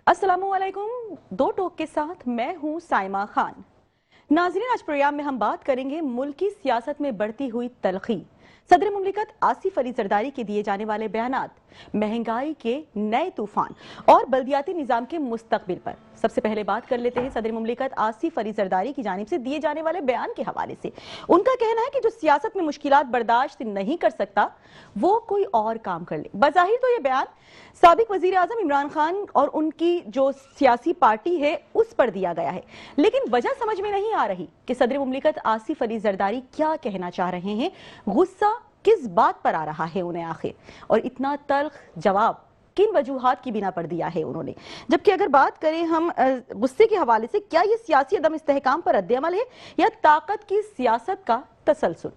अस्सलामुअलैकुम। दो टोक के साथ मैं हूं साइमा खान। नाज़रीन, आज प्रोग्राम में हम बात करेंगे मुल्क की सियासत में बढ़ती हुई तलखी, सदर मुमलिकत आसिफ अली जरदारी के दिए जाने वाले बयानात, महंगाई के नए तूफान और बल्दियाती निजाम के मुस्तकबिल पर। सबसे पहले बात कर लेते हैं सदर मुमलिकत आसिफ अली जरदारी की जानिब से दिए जाने वाले बयान के हवाले से। उनका कहना है कि जो सियासत में मुश्किलात बर्दाश्त नहीं कर सकता वो कोई और काम कर ले। बज़ाहिर तो ये बयान साबिक वजीर आजम इमरान खान और उनकी जो सियासी पार्टी है उस पर दिया गया है, लेकिन वजह समझ में नहीं आ रही कि सदर मुमलिकत आसिफ अली जरदारी क्या कहना चाह रहे हैं, गुस्सा किस बात पर आ रहा है उन्हें आखिर, और इतना तल्ख जवाब किन वजूहात की बिना पर दिया है उन्होंने। जबकि अगर बात करें हम गुस्से के हवाले से, क्या ये सियासी अदम इस्तेहकाम पर रद्द-ए-अमल है या ताकत की सियासत का तसलसल।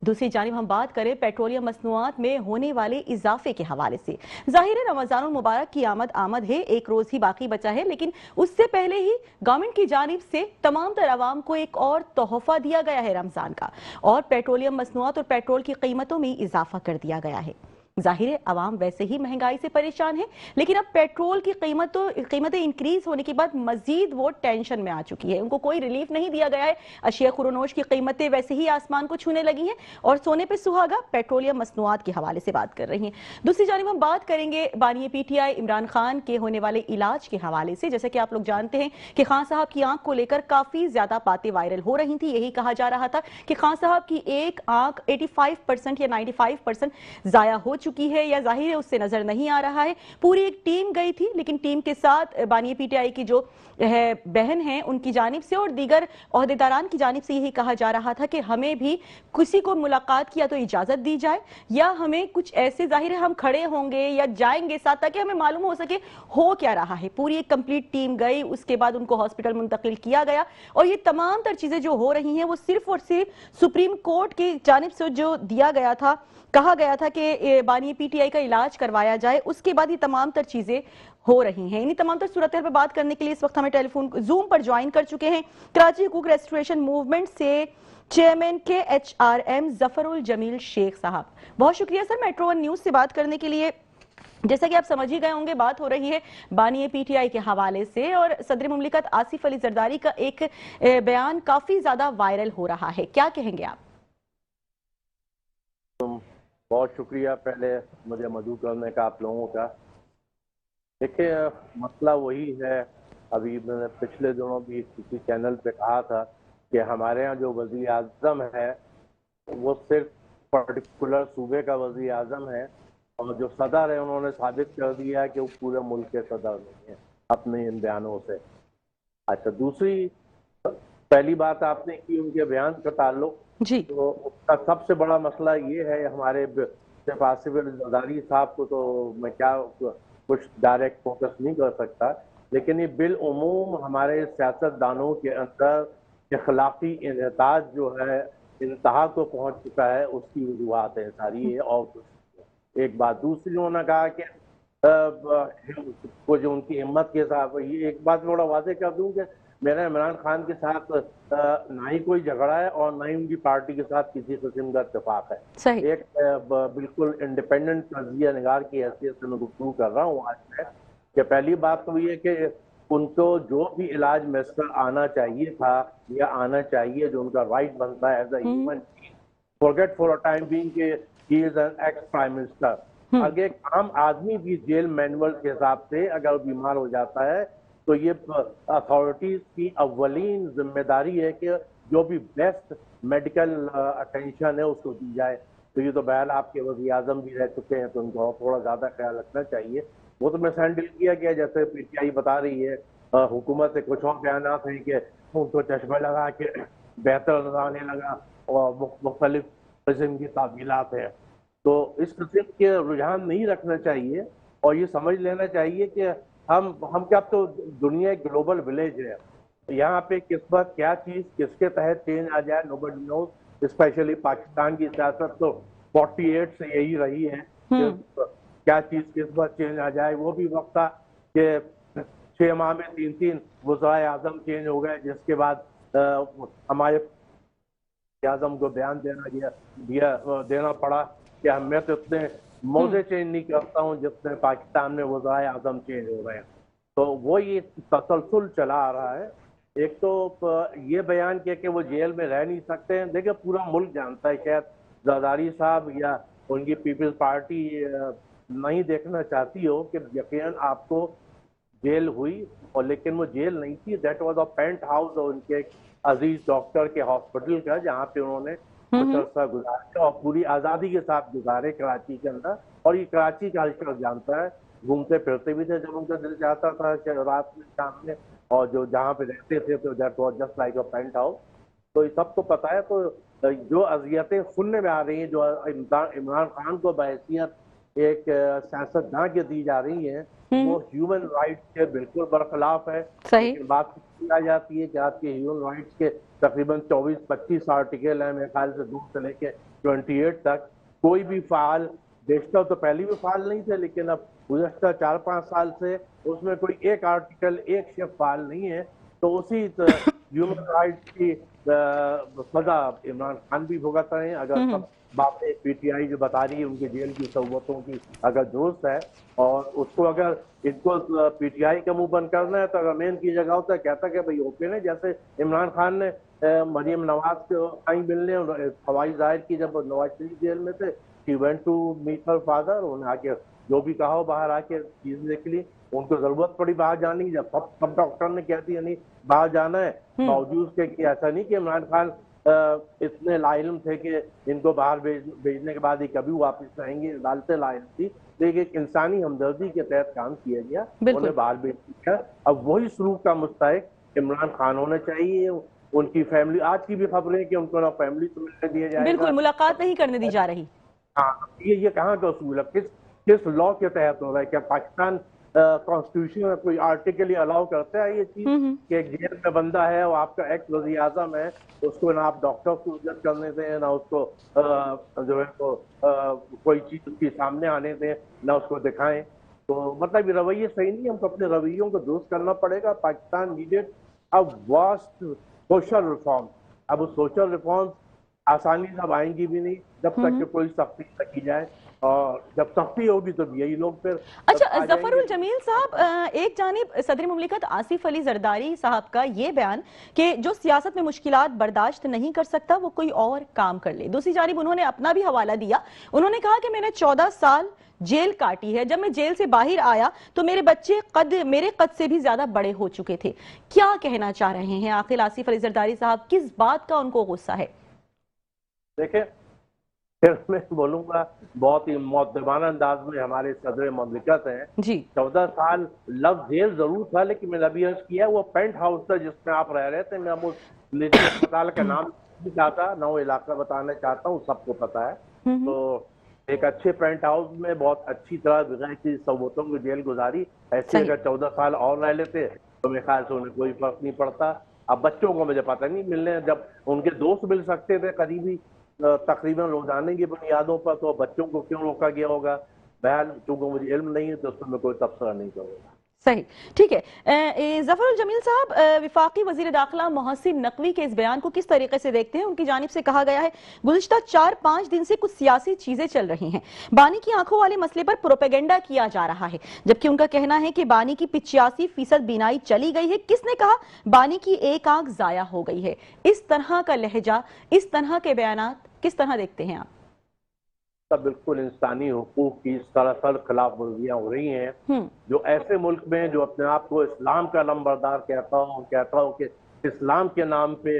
दूसरी जानिब हम बात करें पेट्रोलियम मसनूआत में होने वाले इजाफे के हवाले से। जाहिर है रमजानुल मुबारक की आमद है, एक रोज ही बाकी बचा है, लेकिन उससे पहले ही गवर्नमेंट की जानिब से तमाम तर आवाम को एक और तोहफा दिया गया है रमजान का, और पेट्रोलियम मसनूआत और पेट्रोल की कीमतों में इजाफा कर दिया गया है। जाहिर है अवाम वैसे ही महंगाई से परेशान है, लेकिन अब पेट्रोल की कीमतें इंक्रीज होने के बाद मजीद वो टेंशन में आ चुकी है। उनको कोई रिलीफ नहीं दिया गया है। अशिया खुरोनोश की कीमतें वैसे ही आसमान को छूने लगी हैं और सोने पे सुहागा पेट्रोलियम मसनूआत के हवाले से बात कर रही हैं। दूसरी जानिब हम बात करेंगे बानी पीटीआई इमरान खान के होने वाले इलाज के हवाले से। जैसे कि आप लोग जानते हैं कि खान साहब की आंख को लेकर काफी ज्यादा बातें वायरल हो रही थी। यही कहा जा रहा था कि खान साहब की एक आंख 85% या 95% जाया हो चुकी है, या जाहिर है उससे नजर नहीं आ रहा है। पूरी एक टीम गई थी, लेकिन टीम के साथ बानी पीटीआई की जो है बहन है उनकी जानिब से और दीगर ओहदेदारान की जानिब से यही कहा जा रहा था कि हमें भी किसी को मुलाकात की या तो इजाजत दी जाए, या हमें कुछ ऐसे, जाहिर है हम खड़े होंगे या जाएंगे साथ ताकि हमें मालूम हो सके हो क्या रहा है। पूरी एक कंप्लीट टीम गई, उसके बाद उनको हॉस्पिटल मुंतकिल किया गया, और ये तमाम तर चीजें जो हो रही हैं वो सिर्फ और सिर्फ सुप्रीम कोर्ट की जानिब से जो दिया गया था, कहा गया था कि बानी पीटीआई का इलाज करवाया जाए, उसके बाद ये तमाम तर चीजें हो रही हैं। इन्हीं तमाम तर सूरत पर बात करने के लिए इस वक्त हमें टेलीफोन जूम पर ज्वाइन कर चुके हैं कराची हुकूक रेस्टोरेशन मूवमेंट से चेयरमैन के HRM जफरुल जमील शेख साहब। बहुत शुक्रिया सर मेट्रो वन न्यूज से बात करने के लिए। जैसा कि आप समझ ही गए होंगे, बात हो रही है बानी पीटीआई के हवाले से, और सदर मुमलिकत आसिफ अली जरदारी का एक बयान काफी ज्यादा वायरल हो रहा है, क्या कहेंगे आप? बहुत शुक्रिया पहले मुझे मदऊ करने का आप लोगों का। देखिए मसला वही है, अभी मैंने पिछले दिनों भी किसी चैनल पे कहा था कि हमारे यहाँ जो वज़ीर आज़म है वो सिर्फ पर्टिकुलर सूबे का वज़ीर आज़म है, और जो सदर है उन्होंने साबित कर दिया है कि वो पूरे मुल्क के सदर नहीं है अपने इन बयानों से। अच्छा, दूसरी पहली बात आपने की उनके बयान का ताल्लुक जी, तो उसका सबसे बड़ा मसला ये है, हमारे सिर्फ आसिफ अली जरदारी साहब को तो मैं क्या कुछ डायरेक्ट फोकस नहीं कर सकता, लेकिन ये बिल उमूम हमारे सियासतदानों के अंदर इखलाकी इन्हताज जो है इंतहा को पहुंच चुका है, उसकी वजूहत है सारी ये। और कुछ एक बात दूसरी उन्होंने कहा कि वो जो उनकी हिम्मत के साथ, ये एक बात थोड़ा वाजे कर दूं कि मेरा इमरान खान के साथ ना ही कोई झगड़ा है और ना ही उनकी पार्टी के साथ किसी किस्म का इत्तेफाक है। सही। एक बिल्कुल इंडिपेंडेंट तजिया निगार की हैसियत से मैं गुफ्तगू कर रहा हूँ आज मैं, कि पहली बात तो ये कि उनको जो भी इलाज मैसर आना चाहिए था या आना चाहिए, जो उनका राइट बनता है as a human, forget for a time being कि he is an ex prime minister. अगर एक आम आदमी भी जेल मैनुअल के हिसाब से अगर बीमार हो जाता है तो ये अथॉरिटीज की अव्वलीन जिम्मेदारी है कि जो भी बेस्ट मेडिकल अटेंशन है उसको दी जाए। तो ये तो बहरहाल आपके वज़ीर आज़म भी रह चुके हैं तो उनको थोड़ा ज़्यादा ख्याल रखना चाहिए। वो तो मैं हैंडल किया गया, जैसे पीटीआई बता रही है हुकूमत से कुछ और बयान हैं कि उनको चश्मा लगा के बेहतर नजर आने लगा और मुख्तलिफ किस्म की तावीलात हैं। तो इस किस्म के रुझान नहीं रखना चाहिए, और ये समझ लेना चाहिए कि हम क्या, तो दुनिया एक ग्लोबल विलेज है, यहाँ पे किस वक्त क्या चीज किसके तहत चेंज आ जाए नोबडी नोज। स्पेशली पाकिस्तान की सियासत तो 48 से यही रही है कि क्या चीज किस वक्त चेंज आ जाए। वो भी वक्त था कि 6 माह में 3 वज़ीर आज़म चेंज हो गए, जिसके बाद हमारे आज़म को बयान देना पड़ा कि मैं तो इतने मौजे चेंज नहीं करता हूँ जितने पाकिस्तान में वज़ीर आज़म चेंज हो गए। तो वो ये तसलसल चला आ रहा है। एक तो ये बयान किया कि वो जेल में रह नहीं सकते हैं। देखिए पूरा मुल्क जानता है, शायद जरदारी साहब या उनकी पीपल्स पार्टी नहीं देखना चाहती हो कि यकीनन आपको जेल हुई, और लेकिन वो जेल नहीं थी, that was a paint house उनके एक अजीज डॉक्टर के हॉस्पिटल का, जहाँ पे उन्होंने कुछ हम्म। अर्सा गुजारा और पूरी आज़ादी के साथ गुजारे कराची के अंदर। और ये कराची का हर जानता है, घूमते फिरते भी थे जब उनका दिल चाहता था कि रात में शाम में, और जो जहाँ पे रहते थे तो that was just like a paint house. तो ये सबको पता है। तो जो अजियतें सुनने में आ रही हैं, जो इमरान खान को बहैसियत एक सियासतदान के दी जा रही हैं, वो ह्यूमन राइट्स के बिल्कुल बरखिलाफ है। सही। लेकिन बात की आ जाती है कि आपके ह्यूमन राइट्स के तकरीबन 24-25 आर्टिकल हैं, मेरे ख्याल से 2 से लेके 28 तक। कोई भी फाल, बेशतर तो पहले भी फाल नहीं थे, लेकिन अब गुज़श्ता 4-5 साल से उसमें कोई एक आर्टिकल, एक शब्द फाल नहीं है। तो उसी ह्यूमन राइट्स की सजा इमरान खान भी भुगत रहे हैं। अगर सब बातें पीटीआई जो बता रही है उनकी जेल की सहूलतों की अगर दुरुस्त है, और उसको अगर इनको पीटीआई का मुंह बंद करना है, तो अगर मेन की जगह होता है कहता कि भाई ओपन है, जैसे इमरान खान ने मरियम नवाज को आई मिलने और हवाई जाहिर की जब नवाज शरीफ जेल में थे, he went to meet her father. उन्हें आके जो भी कहा हो बाहर आके चीजें के लिए उनको जरूरत पड़ी बाहर जाने की, जब सब डॉक्टर ने कह दिया नहीं बाहर जाना है, बावजूद के कि ऐसा नहीं कि इमरान खान इतने लाइलम थे कि इनको बाहर भेजने के बाद ही कभी वापस आएंगे, डालते लाइल थी, लेकिन एक इंसानी हमदर्दी के तहत काम किया गया, उन्हें बाहर भेज दिया। अब वही सलूक का मुस्तहिक इमरान खान होना चाहिए। उनकी फैमिली, आज की भी खबरें कि उनको ना फैमिली से मिलने दिया जाएगा, बिल्कुल मुलाकात नहीं करने दी जा रही। हाँ, ये कहाँ का उसूल है? किस लॉ के तहत हो रहा है? क्या पाकिस्तान कॉन्स्टिट्यूशन में कोई आर्टिकल अलाउ करता है ये चीज कि एक जेल में बंदा है और आपका एक्स वज़ीर आज़म है, उसको ना आप डॉक्टर को इज्जत करने दें, ना उसको जो है तो कोई चीज उसके सामने आने दें, ना उसको दिखाएं। तो मतलब ये रवैये सही नहीं है। हमको अपने रवैयों को दुरुस्त करना पड़ेगा। पाकिस्तान नीडेड अब वास्ट सोशल रिफॉर्म। अब वो सोशल रिफॉर्म आसानी से अब आएंगी भी नहीं जब तक कि कोई सख्ती न की जाए, और जब सख्ती होगी तो यही लोग फिर अच्छा जफरुल जमील साहब, एक जानिब सदर मुमलिकत आसिफ अली जरदारी साहब का ये बयान कि जो सियासत में मुश्किलात बर्दाश्त नहीं कर सकता वो कोई और काम कर ले, दूसरी जानिब उन्होंने अपना भी हवाला दिया। उन्होंने कहा कि मैंने 14 साल जेल काटी है, जब मैं जेल से बाहर आया तो मेरे बच्चे मेरे कद से भी ज्यादा बड़े हो चुके थे। क्या कहना चाह रहे हैं आखिर आसिफ अली जरदारी साहब, किस बात का उनको गुस्सा है? देखिए, फिर मैं बोलूंगा बहुत ही मुअद्दबाना अंदाज में हमारे सदर ममलिकत हैं जी। 14 साल लफ्ज जेल जरूर था, लेकिन मैंने अभी अर्ज किया वो पेंट हाउस था जिसमें आप रह रहे थे। मैं अब उस निजी अस्पताल का नाम नहीं चाहता, ना वो इलाका बताना चाहता हूँ, सबको पता है। तो एक अच्छे पेंट हाउस में बहुत अच्छी तरह बगैर किसी सहूलतों की जेल गुजारी। ऐसे अगर 14 साल और रह लेते तो मेरे ख्याल से उन्हें कोई फर्क नहीं पड़ता। अब बच्चों को मुझे पता नहीं मिलने, जब उनके दोस्त मिल सकते थे करीबी तकरीबन रोजाने की बुनियादों पर, तो बच्चों को क्यों रोका गया होगा? बहरहाल चूंकि मुझे इल्म नहीं है तो उसमें मैं कोई तबसरा नहीं करूँगा। सही, ठीक है। जफरुल जमील साहब, विफाकी वजीर दाखिला मोहसिन नकवी के इस बयान को किस तरीके से देखते हैं? उनकी जानिब से कहा गया है गुज़िश्ता 4-5 दिन से कुछ सियासी चीजें चल रही हैं, बानी की आंखों वाले मसले पर प्रोपेगेंडा किया जा रहा है, जबकि उनका कहना है कि बानी की 85% बीनाई चली गई है। किसने कहा बानी की एक आंख जाया हो गई है? इस तरह का लहजा, इस तरह के बयानात किस तरह देखते हैं आप? तब बिल्कुल इंसानी हुकूक की सरासर खिलाफ वर्जियां हो रही हैं। जो ऐसे मुल्क में जो अपने आप को इस्लाम का लंबरदार कहता हूँ कि इस्लाम के नाम पे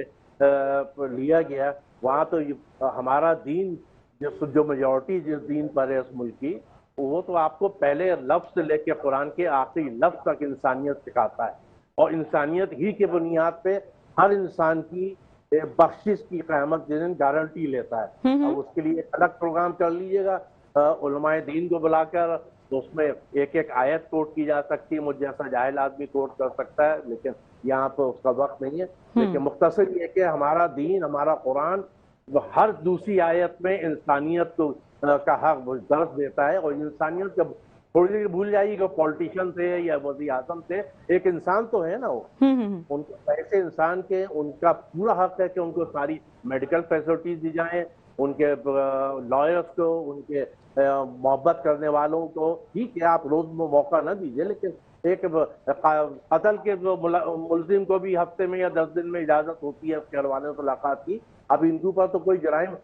लिया गया, वहाँ तो हमारा दीन जो मेजॉरिटी जिस दीन पर है उस मुल्क की, वो तो आपको पहले लफ्ज से लेकर कुरान के आखिरी लफ्ज तक इंसानियत सिखाता है, और इंसानियत ही के बुनियाद पे हर इंसान की बख्शिश की क़यामत जिस दिन गारंटी लेता है। अब उसके लिए एक अलग प्रोग्राम कर लीजिएगा उलमाए दीन को बुलाकर, तो उसमें एक एक आयत कोट की जा सकती है, मुझे जैसा जाहिल आदमी कोट कर सकता है, लेकिन यहाँ पर उसका वक्त नहीं है। लेकिन मुख्तसर ये कि हमारा दीन, हमारा कुरान हर दूसरी आयत में इंसानियत को का हक दर्ज देता है, और इंसानियत जब थोड़ी देर भूल जाइएगा पॉलिटिशियन थे या वज़ीर आज़म थे, एक इंसान तो है ना वो। उनको ऐसे इंसान के उनका पूरा हक है कि उनको सारी मेडिकल फैसिलिटीज दी जाएं, उनके लॉयर्स को, उनके मोहब्बत करने वालों को, ठीक है आप रोज में मौका ना दीजिए, लेकिन एक कत्ल के मुलजिम को भी हफ्ते में या 10 दिन में इजाजत होती है उसके घर वालों से मुलाकात की। अब इनके ऊपर तो कोई जराइम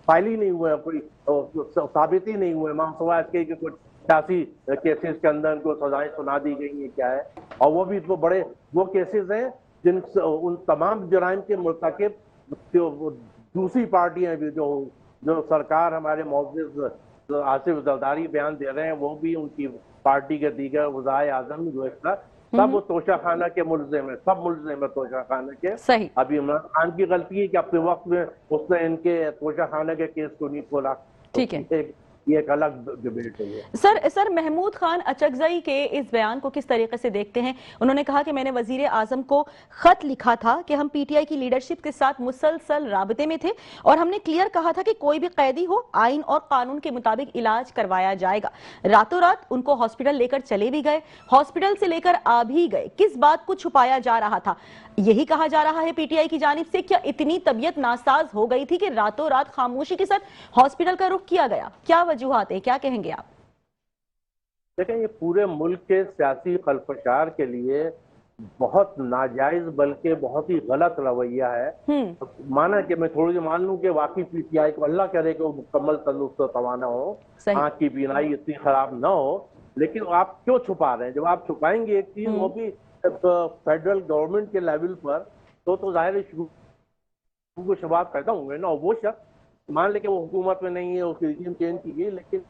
फाइल ही नहीं हुए हैं, कोई साबित ही नहीं हुए, मामला इसके कि कुछ 86 केसेस के अंदर इनको सजाएं सुना दी गई है क्या है। और वो भी तो बड़े वो केसेस हैं जिन उन तमाम जराइम के मुर्तकिब दूसरी पार्टियां भी जो सरकार हमारे मौजूद आसिफ जरदारी बयान दे रहे हैं, वो भी उनकी पार्टी के दीगर वज़ाए आज़म जो है सब तोशा खाना के मुल्ज़िम है, सब मुल्ज़िम है तोशा खाना के। सही। अभी इमरान खान की गलती है कि अपने वक्त में उसने इनके तोशा खाना के केस को नहीं खोला। ठीक है, ये एक अलग डिबेट है ये। सर महमूद खान अचकजई के इस बयान को किस तरीके से देखते हैं? उन्होंने कहा कि मैंने वजीर आजम को खत लिखा था कि हम पीटीआई की लीडरशिप के साथ मुसलसल राबते में थे और हमने क्लियर कहा था कि कोई भी कैदी हो आइन और कानून के मुताबिक इलाज करवाया जाएगा। रातों रात उनको हॉस्पिटल लेकर चले भी गए, हॉस्पिटल से लेकर आ भी गए। किस बात को छुपाया जा रहा था? यही कहा जा रहा है पीटीआई की जानिब से, क्या इतनी तबीयत नासाज हो गई थी कि रातों रात खामोशी के साथ हॉस्पिटल का रुख किया गया? क्या वजूहात है, क्या कहेंगे आप? देखें, ये पूरे मुल्क के सियासी खलफशार के लिए बहुत नाजायज बल्कि बहुत ही गलत रवैया है। माना कि मैं थोड़ी मान लूं कि वाकई पीटीआई को अल्लाह करे कि वो मुकम्मल तंदुरुस्त तवाना हो, आंख की बीनाई इतनी खराब ना हो, लेकिन आप क्यों छुपा रहे हैं? जब आप छुपाएंगे एक चीज वो भी फेडरल गवर्नमेंट के लेवल पर, तो जाहिर है शबाब पैदा होंगे ना। वो शख्स मान ले कि वो हुकूमत में नहीं है, उसकी रिजीम चेंज की गई, लेकिन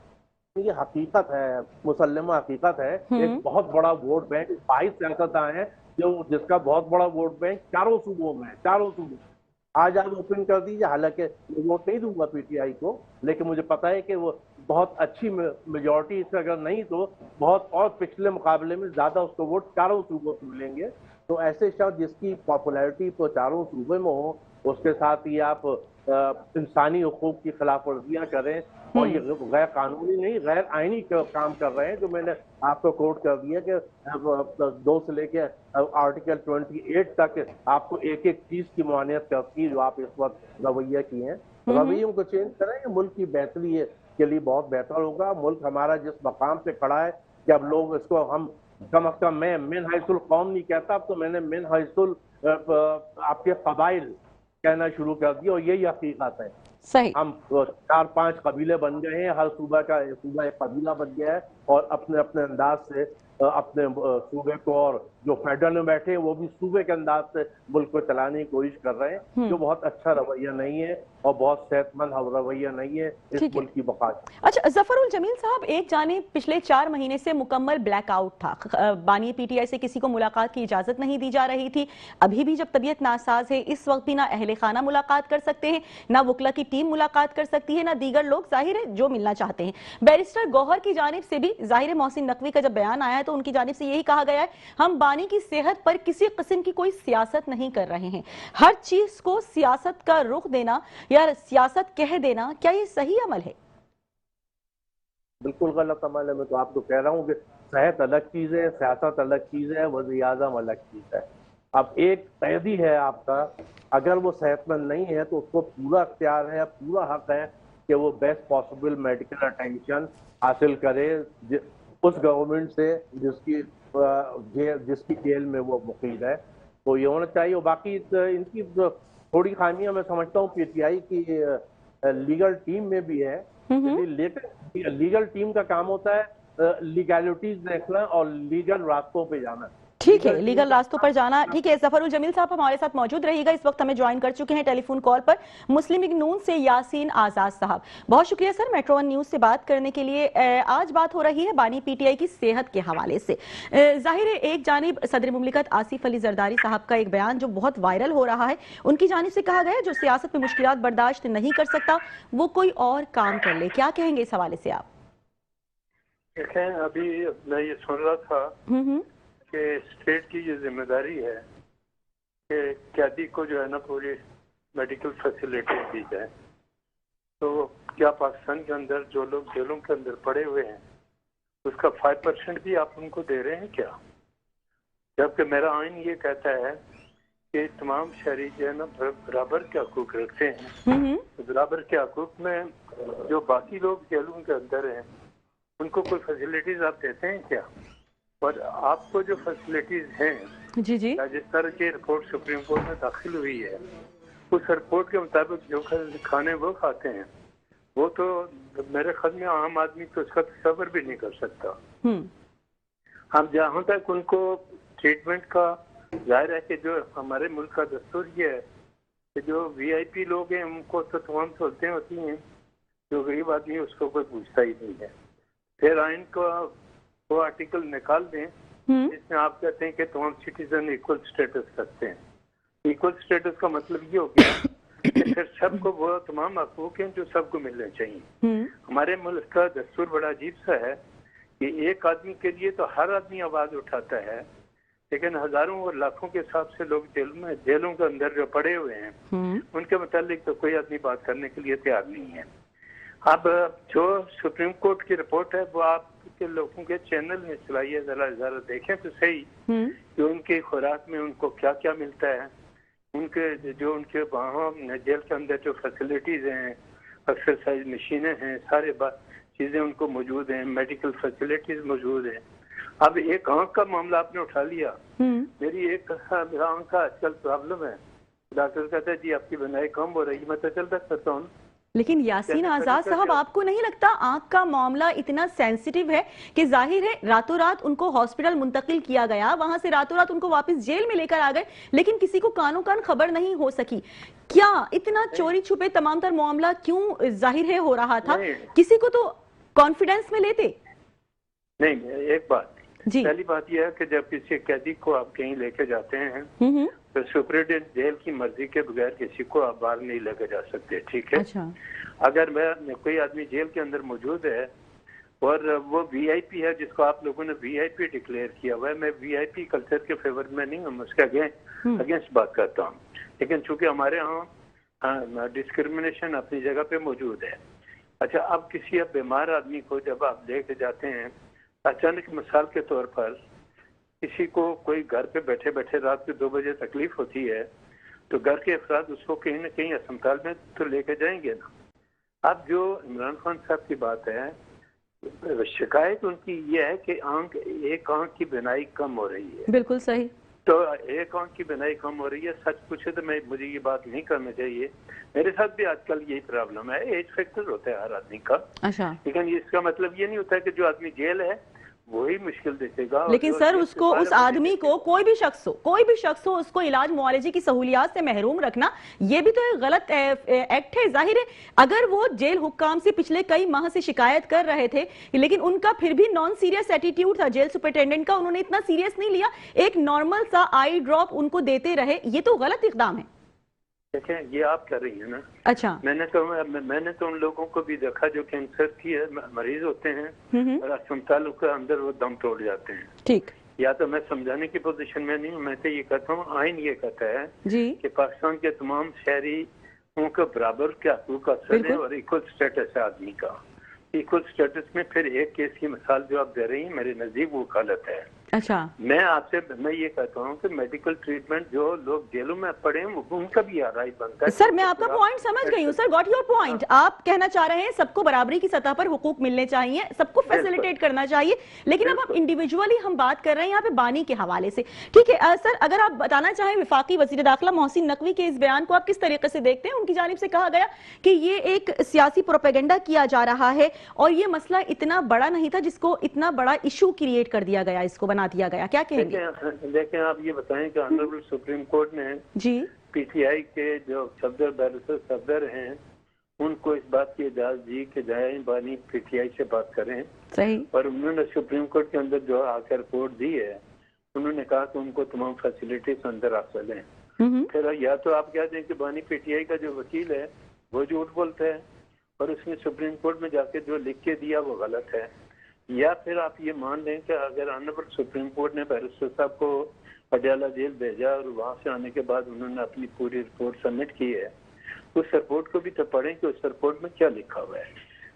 ये हकीकत है, मुसल्लमा हकीकत है। एक बहुत बड़ा वोट बैंक 22 सियासतदान हैं जिसका बहुत बड़ा वोट बैंक चारों सूबों में है, चारों सूबों। आज आप ओपन कर दीजिए, हालांकि मैं वोट नहीं दूंगा पीटीआई को, लेकिन मुझे पता है कि वो बहुत अच्छी मेजोरिटी इससे अगर नहीं तो बहुत और पिछले मुकाबले में ज्यादा उसको वोट चारों सूबों से मिलेंगे। तो ऐसे शख्स जिसकी पॉपुलैरिटी तो चारों सूबे में हो, उसके साथ ही आप इंसानी हुकूक की खिलाफ वर्जियां करें और ये गैर कानूनी नहीं गैर आईनी काम कर रहे हैं, जो मैंने आपको कोट कर दिया कि 2 से लेके आर्टिकल 28 तक आपको एक एक चीज की मुआनियत करती है जो आप इस वक्त रवैया की हैं। रवैयों को चेंज करें, मुल्क की बेहतरी के लिए बहुत बेहतर होगा। मुल्क हमारा जिस मकाम पे खड़ा है कि अब लोग इसको हम कम अज कम, मैं मिन हैसुल कौम नहीं कहता, अब तो मैंने मिन हैसुल आपके कबाइल कहना शुरू कर दिया, और यही हकीकत है। सही। हम 4-5 कबीले बन गए हैं, हर सूबा एक कबीला बन गया है और अपने अपने अंदाज से अपने सूबे को, और जो फेडरल में बैठे हैं वो भी सूबे के अंदाज से मुल्क को चलाने की कोशिश कर रहे हैं, जो बहुत अच्छा रवैया नहीं है और बहुत सेहतमंद रवैया नहीं है इस मुल्क की बका। अच्छा जफरुल जमील साहब, एक जानिब पिछले 4 महीने से मुकम्मल ब्लैकआउट था, बानी पीटीआई से किसी को मुलाकात की इजाजत नहीं दी जा रही थी। अभी भी जब तबीयत नासाज है, इस वक्त भी ना अहले खाना मुलाकात कर सकते हैं, ना वकला की टीम मुलाकात कर सकती है, ना दीगर लोग जाहिर है जो मिलना चाहते हैं। बैरिस्टर गौहर की जानिब से भी जाहिर मोहसिन नकवी का जब बयान आया है तो उनकी जानिब से यही कहा गया है, हम बानी की सेहत पर किसी किस्म की कोई सियासत नहीं कर रहे हैं। हर चीज को सियासत का रुख देना या सियासत कह देना, क्या ये सही अमल है? बिल्कुल गलत अमल है। मैं तो आपको कह रहा हूँ कि सेहत अलग चीज है, सियासत अलग चीज है, वज़ीर आज़म अलग चीज है। अब एक कैदी है आपका, अगर वो सेहतमंद नहीं है तो उसको पूरा इख्तियार है, पूरा हक है कि वो बेस्ट पॉसिबल मेडिकल अटेंशन हासिल करे उस गवर्नमेंट से जिसकी जेल में वो मुकीद है। तो ये होना चाहिए। और बाकी इनकी थोड़ी खामियां मैं समझता हूँ पीटीआई की लीगल टीम में भी है। लीगल टीम का काम होता है लीगैलिटीज देखना और लीगल रास्तों पे जाना। ठीक है, लीगल रास्तों पर जाना। ठीक है, जफरुल जमील साहब हमारे साथ मौजूद रहिएगा। इस वक्त हमें ज्वाइन कर चुके हैं टेलीफोन कॉल पर मुस्लिम लीग नून से यासीन आजाद साहब। बहुत शुक्रिया सर मेट्रो 1 न्यूज से बात करने के लिए। आज बात हो रही है बानी पीटीआई की सेहत के हवाले से। जाहिर है एक जानिब सदर मुमलिकत आसिफ अली जरदारी साहब का एक बयान जो बहुत वायरल हो रहा है, उनकी जानिब से कहा गया जो सियासत में मुश्किलात बर्दाश्त नहीं कर सकता वो कोई और काम कर ले। क्या कहेंगे इस हवाले से आप? देखें, अभी मैं ये सुन रहा था कि स्टेट की ये जिम्मेदारी है कि कैदी को जो है ना पूरी मेडिकल फैसिलिटी दी जाए। तो क्या पाकिस्तान के अंदर जो लोग जेलों के अंदर पड़े हुए हैं उसका 5% भी आप उनको दे रहे हैं क्या? जबकि मेरा आइन ये कहता है कि तमाम शहरी जो है ना बराबर के हकूक रखते हैं। तो बराबर के हकूक में जो बाकी लोग जेलों के अंदर हैं उनको कोई फैसिलिटीज आप देते हैं क्या? और आपको जो फैसिलिटीज हैं, जी जी, जिस तरह की रिपोर्ट सुप्रीम कोर्ट में दाखिल हुई है, उस रिपोर्ट के मुताबिक जो खाने वो खाते हैं, वो तो मेरे ख्याल में आम आदमी तो उसका तस्वर भी नहीं कर सकता। हम जहाँ तक उनको ट्रीटमेंट का, जाहिर है कि जो हमारे मुल्क का दस्तूर ये है कि जो वीआईपी लोग हैं उनको तो तमाम सहूलतें होती हैं, जो गरीब आदमी उसको कोई पूछता ही नहीं है। फिर आइन का वो आर्टिकल निकाल दें जिसमें आप कहते हैं कि तमाम सिटीजन इक्वल स्टेटस रखते हैं। इक्वल स्टेटस का मतलब ये हो गया कि फिर सबको वो तमाम हकूक हैं जो सबको मिलने चाहिए। हमारे मुल्क का दस्तूर बड़ा अजीब सा है कि एक आदमी के लिए तो हर आदमी आवाज उठाता है, लेकिन हजारों और लाखों के हिसाब से लोग जेलों के अंदर जो पड़े हुए हैं उनके मुतालिक तो कोई आदमी बात करने के लिए तैयार नहीं है। अब जो सुप्रीम कोर्ट की रिपोर्ट है वो आपके लोगों के चैनल में चलाइए, जरा जरा देखें तो सही कि उनकी खुराक में उनको क्या क्या मिलता है, उनके जो उनके वहाँ जेल के अंदर जो फैसिलिटीज हैं, एक्सरसाइज मशीनें हैं, सारे चीजें उनको मौजूद हैं, मेडिकल फैसिलिटीज मौजूद हैं। अब एक आंख का मामला आपने उठा लिया, मेरी एक आंख का आजकल प्रॉब्लम है, डॉक्टर कहता है जी आपकी बनाई कम हो रही है, मैं तो चलता करता हूँ। लेकिन यासीन आजाद साहब, आपको नहीं लगता आंख का मामला इतना सेंसिटिव है कि जाहिर है रातों रात उनको हॉस्पिटल मुंतकिल किया गया, वहां से रातों रात उनको वापस जेल में लेकर आ गए, लेकिन किसी को कानों कान खबर नहीं हो सकी। क्या इतना चोरी छुपे तमाम तर मामला क्यों जाहिर है हो रहा था? किसी को तो कॉन्फिडेंस में लेते नहीं। एक बात जी, पहली बात यह है कि जब किसी कैदी को आप कहीं लेके जाते हैं तो सुप्रीडेंट जेल की मर्जी के बगैर किसी को आप बाहर नहीं लेके जा सकते, ठीक है? अच्छा। अगर मैं कोई आदमी जेल के अंदर मौजूद है और वो वीआईपी है जिसको आप लोगों ने वीआईपी डिक्लेयर किया हुआ है, मैं वीआईपी कल्चर के फेवर में नहीं हूँ, उसके अगेंस्ट बात करता हूँ, लेकिन चूंकि हमारे यहाँ डिस्क्रिमिनेशन अपनी जगह पे मौजूद है। अच्छा, अब किसी बीमार आदमी को जब आप लेके जाते हैं, अचानक मिसाल के तौर पर किसी को कोई घर पे बैठे बैठे रात के 2 बजे तकलीफ होती है तो घर के अफराद उसको कहीं ना कहीं अस्पताल में तो लेके जाएंगे ना। अब जो इमरान खान साहब की बात है, शिकायत उनकी ये है कि एक आंख की बिनाई कम हो रही है। बिल्कुल सही। तो एक आंख की बिनाई कम हो रही है, सच पूछे तो मुझे ये बात नहीं करना चाहिए, मेरे साथ भी आजकल यही प्रॉब्लम है। एज फैक्टर होता है हर आदमी का। अच्छा। लेकिन इसका मतलब ये नहीं होता है कि जो आदमी जेल है वही मुश्किल देखेगा। लेकिन सर उसको, उस आदमी को, कोई भी शख्स हो उसको इलाज मुआलजे की सहूलियात से महरूम रखना, ये भी तो एक गलत एक्ट है। जाहिर है अगर वो जेल हुक्काम से पिछले कई माह से शिकायत कर रहे थे, लेकिन उनका फिर भी नॉन सीरियस एटीट्यूड था जेल सुपरिटेंडेंट का, उन्होंने इतना सीरियस नहीं लिया, एक नॉर्मल सा आई ड्रॉप उनको देते रहे, ये तो गलत इकदाम है। देखें, ये आप कर रही है ना। अच्छा। मैंने तो उन लोगों को भी देखा जो कैंसर की मरीज होते हैं और अस्पताल के अंदर वो दम तोड़ जाते हैं। ठीक। या तो मैं समझाने की पोजीशन में नहीं हूँ, मैं तो ये कहता हूँ आइन ये कहता है जी कि पाकिस्तान के तमाम शहरी को बराबर के हकूक हासिल है और इक्वल स्टेटस है आदमी का। इक्वल स्टेटस में फिर एक केस की मिसाल जो आप दे रही हैं मेरे नजदीक वो गलत है। अच्छा। मैं ये कहता हूँ कि मेडिकल ट्रीटमेंट जो लोग जेलों में पड़े हैं उनका भी राइट बनता है। सर मैं आपका पॉइंट समझ गई हूँ सर, गॉट योर पॉइंट। आप कहना चाह रहे हैं सबको बराबरी की सतह पर हुकूक मिलने चाहिए, सबको फैसिलिटेट करना चाहिए, लेकिन अब आप इंडिविजुअली हम बात कर रहे हैं यहाँ पे बानी के हवाले से। ठीक है सर, अगर आप बताना चाहें विफाकी वजीर दाखिला मोहसिन नकवी के इस बयान को आप किस तरीके से देखते हैं? उनकी जानिब से कहा गया कि ये एक सियासी प्रोपेगेंडा किया जा रहा है और ये मसला इतना बड़ा नहीं था जिसको इतना बड़ा इशू क्रिएट कर दिया गया, इसको बना दिया गया, क्या कहेंगे? देखें, आप ये बताएं कि ऑनरेबल सुप्रीम कोर्ट ने जी पीटीआई के जो सफदर बैरिस्टर सफदर हैं उनको इस बात की इजाजत दी कि जाए बानी पीटीआई से बात करें। सही। और उन्होंने सुप्रीम कोर्ट के अंदर जो आकर रिपोर्ट दी है उन्होंने कहा कि उनको तमाम फैसिलिटीज अंदर हासिल हैं। फिर या तो आप कह दें कि बानी पीटीआई का जो वकील है वो झूठ बोलता है और उसने सुप्रीम कोर्ट में जाके जो लिख के दिया वो गलत है, या फिर आप ये मान लें कि अगर ऑनरेबल सुप्रीम कोर्ट ने बैरिस्टर साहब को पटियाला जेल भेजा और वहां से आने के बाद उन्होंने अपनी पूरी रिपोर्ट सबमिट की है, उस रिपोर्ट को भी तो पढ़ें कि उस रिपोर्ट में क्या लिखा हुआ है।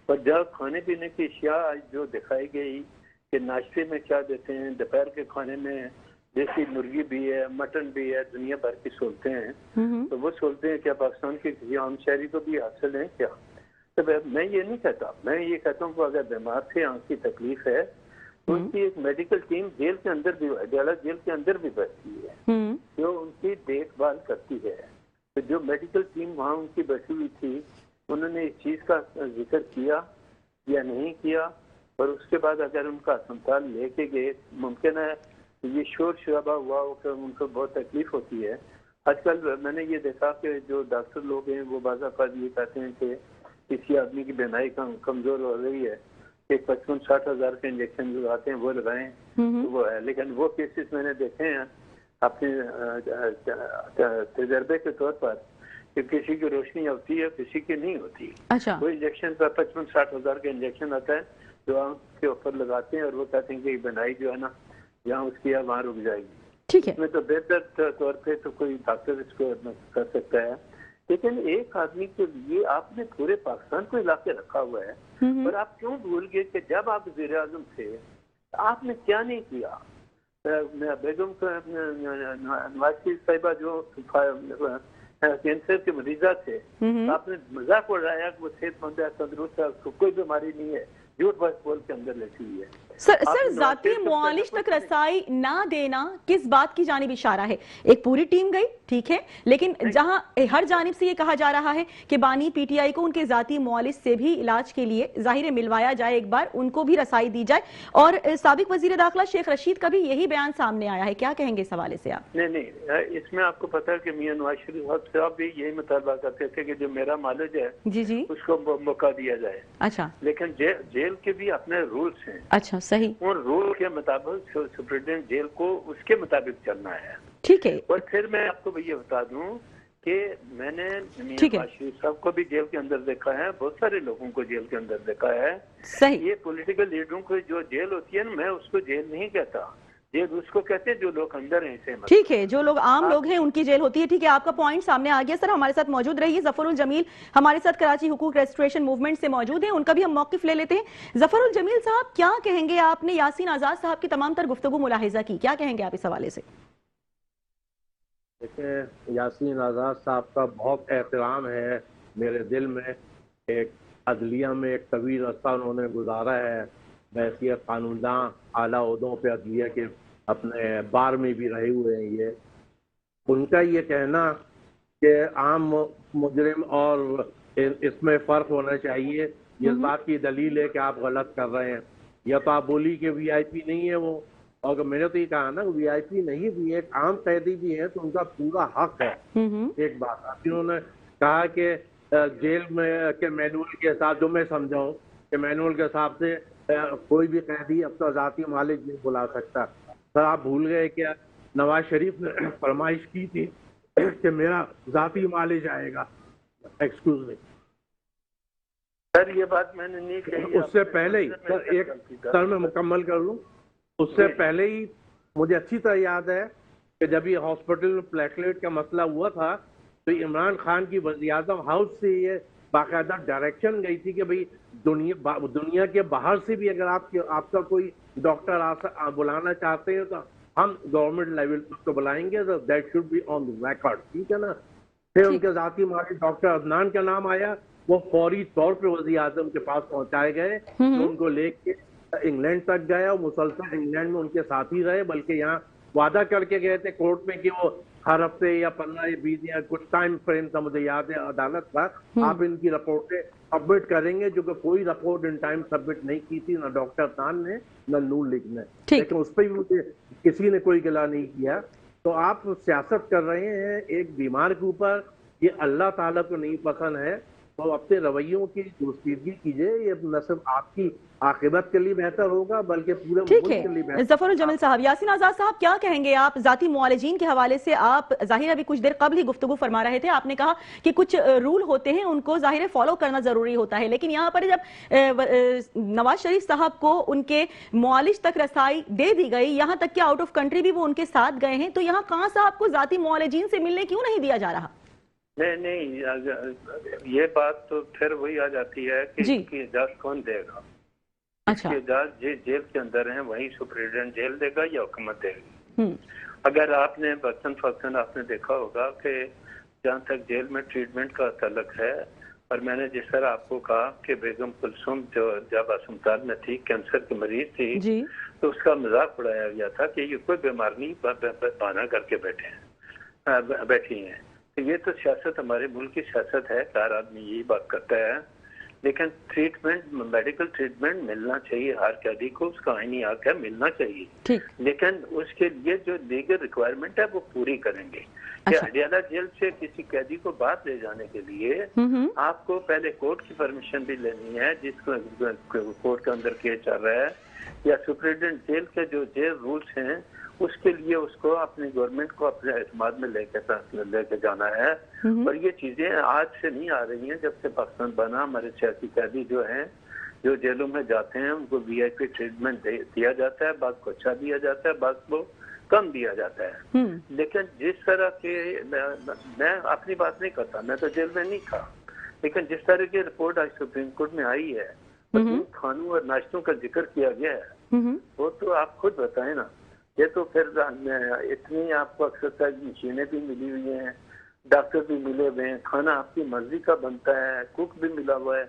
और जब खाने पीने की अशिया जो दिखाई गई कि नाश्ते में क्या देते हैं, दोपहर के खाने में देसी मुर्गी भी है, मटन भी है, दुनिया भर की सहूलतें हैं, तो वो सहूलतें क्या पाकिस्तान के किसी आम शहरी को भी हासिल हैं क्या? तो मैं ये नहीं कहता, मैं ये कहता हूँ कि अगर बीमार से आंख की तकलीफ है उनकी एक मेडिकल टीम जेल के अंदर भी, अडयाला जेल के अंदर भी बैठती है जो उनकी देखभाल करती है। तो जो मेडिकल टीम वहाँ उनकी बैठी हुई थी, उन्होंने इस चीज का जिक्र किया या नहीं किया, और उसके बाद अगर उनका अस्पताल लेके गए, मुमकिन है ये शोर शराबा हुआ हो कि उनको बहुत तकलीफ होती है। आजकल मैंने ये देखा कि जो डॉक्टर लोग हैं वो बाज़ाफ़त ये कहते हैं कि किसी आदमी की बीमारी कमजोर हो रही है कि 55-60 हज़ार के इंजेक्शन जो आते हैं वो लगाएं, तो वो है। लेकिन वो केसेस मैंने देखे हैं अपने तजर्बे के तौर पर कि किसी की रोशनी होती है, किसी की नहीं होती। अच्छा। वो इंजेक्शन पर 55-60 हज़ार का इंजेक्शन आता है जो आंख के ऊपर लगाते हैं और वो कहते हैं कि बीमारी जो है ना जहाँ उसकी है वहाँ रुक जाएगी। ठीक है। इसमें तो बेहतर तौर पे तो कोई डॉक्टर इसको कर सकता है, लेकिन एक आदमी के लिए आपने पूरे पाकिस्तान को इलाके रखा हुआ है और आप क्यों भूल गए कि जब आप वज़ीर आज़म थे आपने क्या नहीं किया। बेगम नवाज शरीफ साहिबा जो कैंसर के मरीजा थे, आपने मजाक उड़ाया कि वो सेहतमंद है, तंदुरुस्त है, उसको कोई बीमारी नहीं है, झूठ बस बोल के अंदर लेटी हुई है। सर जाती मुआलिज तक रसाई ना देना किस बात की जानिब इशारा है? एक पूरी टीम गई, ठीक है, लेकिन जहां हर जानिब से ये कहा जा रहा है कि बानी पीटीआई को उनके जाती मुआलिज से भी इलाज के लिए जाहिर मिलवाया जाए, एक बार उनको भी रसाई दी जाए, और साबिक वजीर दाखिला शेख रशीद का भी यही बयान सामने आया है। क्या कहेंगे इस हवाले से आप? नहीं, इसमें आपको पता है कि मियां नवाज शरीफ साहब भी यही मुतालबा करते थे कि जो मेरा मालिज है जी उसको मौका दिया जाए। अच्छा। लेकिन जेल के भी अपने रूल्स हैं। अच्छा, सही। उन रूल के मुताबिक सुप्रीडेंट जेल को उसके मुताबिक चलना है। ठीक है। और फिर मैं आपको ये बता दूं कि मैंने नवाज शरीफ साहब को भी जेल के अंदर देखा है, बहुत सारे लोगों को जेल के अंदर देखा है। सही। ये पॉलिटिकल लीडरों को जो जेल होती है ना, मैं उसको जेल नहीं कहता, जेल उसको कहते हैं जो लोग अंदर हैं। से ठीक है, जो लोग आम लोग हैं उनकी जेल होती है। ठीक है, आपका पॉइंट सामने आ गया। सर हमारे साथ मौजूद रहिए, जफरुल जमील हमारे साथ कराची हुकूक रेस्टोरेशन मूवमेंट से मौजूद हैं, उनका भी हम मौकिफ ले लेते हैं। जफरुल जमील साहब, क्या कहेंगे? आपने यासीन आजाद साहब की तमाम तर गुफ्तगू मुलाहिजा की, क्या कहेंगे आप इस हवाले से? देखिए, यासीन आजाद साहब का बहुत एहतराम है मेरे दिल में। एक अदलिया में एक तवील अरसा उन्होंने गुजारा है, बहसीत कानूनदां आला ओहदों पे अदलिया के अपने बार में भी रहे हुए हैं। ये उनका ये कहना कि आम मुजरिम और इसमें फ़र्क होना चाहिए, ये इस बात की दलील है कि आप गलत कर रहे हैं। या तो आप बोली कि वीआईपी नहीं है वो, और मैंने तो ये कहा ना वीआईपी नहीं भी है, एक आम कैदी भी है तो उनका पूरा हक है। एक बात इन्होंने कहा कि जेल में के मैनुअल के हिसाब, जो मैं समझाऊं कि मैनुअल के हिसाब से कोई भी कैदी अब तो जाती मालिक नहीं बुला सकता। सर आप भूल गए क्या, नवाज शरीफ ने फरमाइश की थी कि मेरा जाती मालिज आएगा। एक्सक्यूज मी सर, ये बात मैंने नहीं कही। उससे पहले ही सर मैं मुकम्मल कर लूं, उससे पहले ही मुझे अच्छी तरह याद है कि जब ये हॉस्पिटल में प्लेटलेट का मसला हुआ था तो इमरान खान की वज़ीर-ए-आज़म हाउस से ये बाकायदा डायरेक्शन गई थी कि भाई दुनिया के बाहर से भी अगर आपका कोई डॉक्टर बुलाना चाहते हैं तो हम गवर्नमेंट लेवल पर तो बुलाएंगे, तो that should be on the record. ठीक है ना। फिर उनके जाती मालिक डॉक्टर अदनान का नाम आया, वो फौरी तौर पे वज़ीर-ए-आज़म के पास पहुंचाए गए, तो उनको लेके इंग्लैंड तक गए और मुसलसल इंग्लैंड में उनके साथ ही रहे। बल्कि यहाँ वादा करके गए थे कोर्ट में कि वो हर हफ्ते या 15 या 20 या कुछ टाइम फ्रेम था, मुझे याद है अदालत का, आप इनकी रिपोर्टें सबमिट करेंगे, जो कि कोई रिपोर्ट इन टाइम सबमिट नहीं की थी, ना डॉक्टर तान ने ना नून लीग ने, लेकिन उस पर भी मुझे किसी ने कोई गिला नहीं किया। तो आप सियासत कर रहे हैं एक बीमार के ऊपर, ये अल्लाह ताला को नहीं पसंद है। तो अपने रवैयों की दुरुस्तीगी कीजिए, ये न सिर्फ आपकी आखिरत के लिए बेहतर होगा बल्कि पूरे मुल्क के लिए बेहतर। जफरुल जमील साहब, यासीन आजाद साहब क्या कहेंगे आप जाती मुआलिजीन के हवाले से? आप जाहिर अभी कुछ देर कबल ही गुफ्तगू फरमा रहे थे, आपने कहा कि कुछ रूल होते हैं उनको जाहिर फॉलो करना जरूरी होता है, लेकिन यहाँ पर जब नवाज शरीफ साहब को उनके मुआलिज तक रसाई दे दी गई, यहाँ तक कि आउट ऑफ कंट्री भी वो उनके साथ गए हैं, तो यहाँ खान साहब को जाती मुआलिजीन से मिलने क्यों नहीं दिया जा रहा? नहीं, ये बात तो फिर वही आ जाती है कि इजाजत कौन देगा। अच्छा। इजाजत जेल के अंदर है, वही सुप्रीडेंट जेल देगा या हुकूमत देगी। अगर आपने बर्तन फक्सन आपने देखा होगा कि जहाँ तक जेल में ट्रीटमेंट का तल्लुक है, और मैंने जिस तरह आपको कहा कि बेगम कुलसुम जो जब अस्पताल में थी, कैंसर की मरीज थी जी। तो उसका मजाक उड़ाया गया था कि ये कोई बीमार नहीं बहाना करके बैठी हैं। तो ये तो सियासत, हमारे मुल्क की सियासत है, हर आदमी यही बात करता है। लेकिन ट्रीटमेंट, मेडिकल ट्रीटमेंट मिलना चाहिए हर कैदी को, उसका आईनी हक है, मिलना चाहिए। ठीक। लेकिन उसके लिए जो लीगल रिक्वायरमेंट है वो पूरी करेंगे। अच्छा। अडियाला जेल से किसी कैदी को बाहर ले जाने के लिए आपको पहले कोर्ट की परमिशन भी लेनी है, जिसको कोर्ट के अंदर केस चल रहा है, या सुप्रिटेंडेंट जेल के जो जेल रूल्स हैं उसके लिए उसको अपनी गवर्नमेंट को अपने एतमाद में लेके जाना है। और ये चीजें आज से नहीं आ रही हैं, जब से पाकिस्तान बना। हमारे सियासी कैदी जो हैं, जो जेलों में जाते हैं, उनको VIP ट्रीटमेंट दिया जाता है, बाद को अच्छा दिया जाता है, बाद को कम दिया जाता है। लेकिन जिस तरह के, मैं अपनी बात नहीं करता, मैं तो जेल में नहीं था, लेकिन जिस तरह की रिपोर्ट आज सुप्रीम कोर्ट में आई है, खानों और नाश्तों का जिक्र किया गया है, वो तो आप खुद बताएं ना। ये तो फिर इतनी आपको एक्सरसाइज मशीनें भी मिली हुई हैं, डॉक्टर भी मिले हुए हैं, खाना आपकी मर्जी का बनता है, कुक भी मिला हुआ है,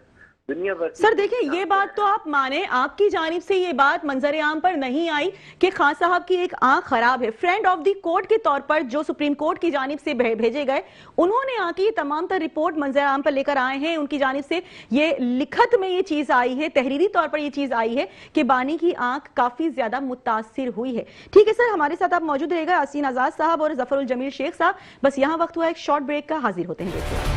दुनिया भर। सर देखिए, ये बात तो आप माने, आपकी जानिब से ये बात मंजर आम पर नहीं आई कि खान साहब की एक आंख खराब है। फ्रेंड ऑफ द कोर्ट के तौर पर जो सुप्रीम कोर्ट की जानिब से भेजे गए, उन्होंने आके ये तमाम तर रिपोर्ट मंजर आम पर लेकर आए हैं। उनकी जानिब से ये लिखत में ये चीज आई है, तहरीरी तौर पर ये चीज आई है कि बानी की आंख काफी ज्यादा मुतासिर हुई है। ठीक है सर, हमारे साथ आप मौजूद रहेगा, यासीन आजाद साहब और जफरुल जमील शेख साहब। बस यहाँ वक्त हुआ एक शॉर्ट ब्रेक का, हाजिर होते हैं।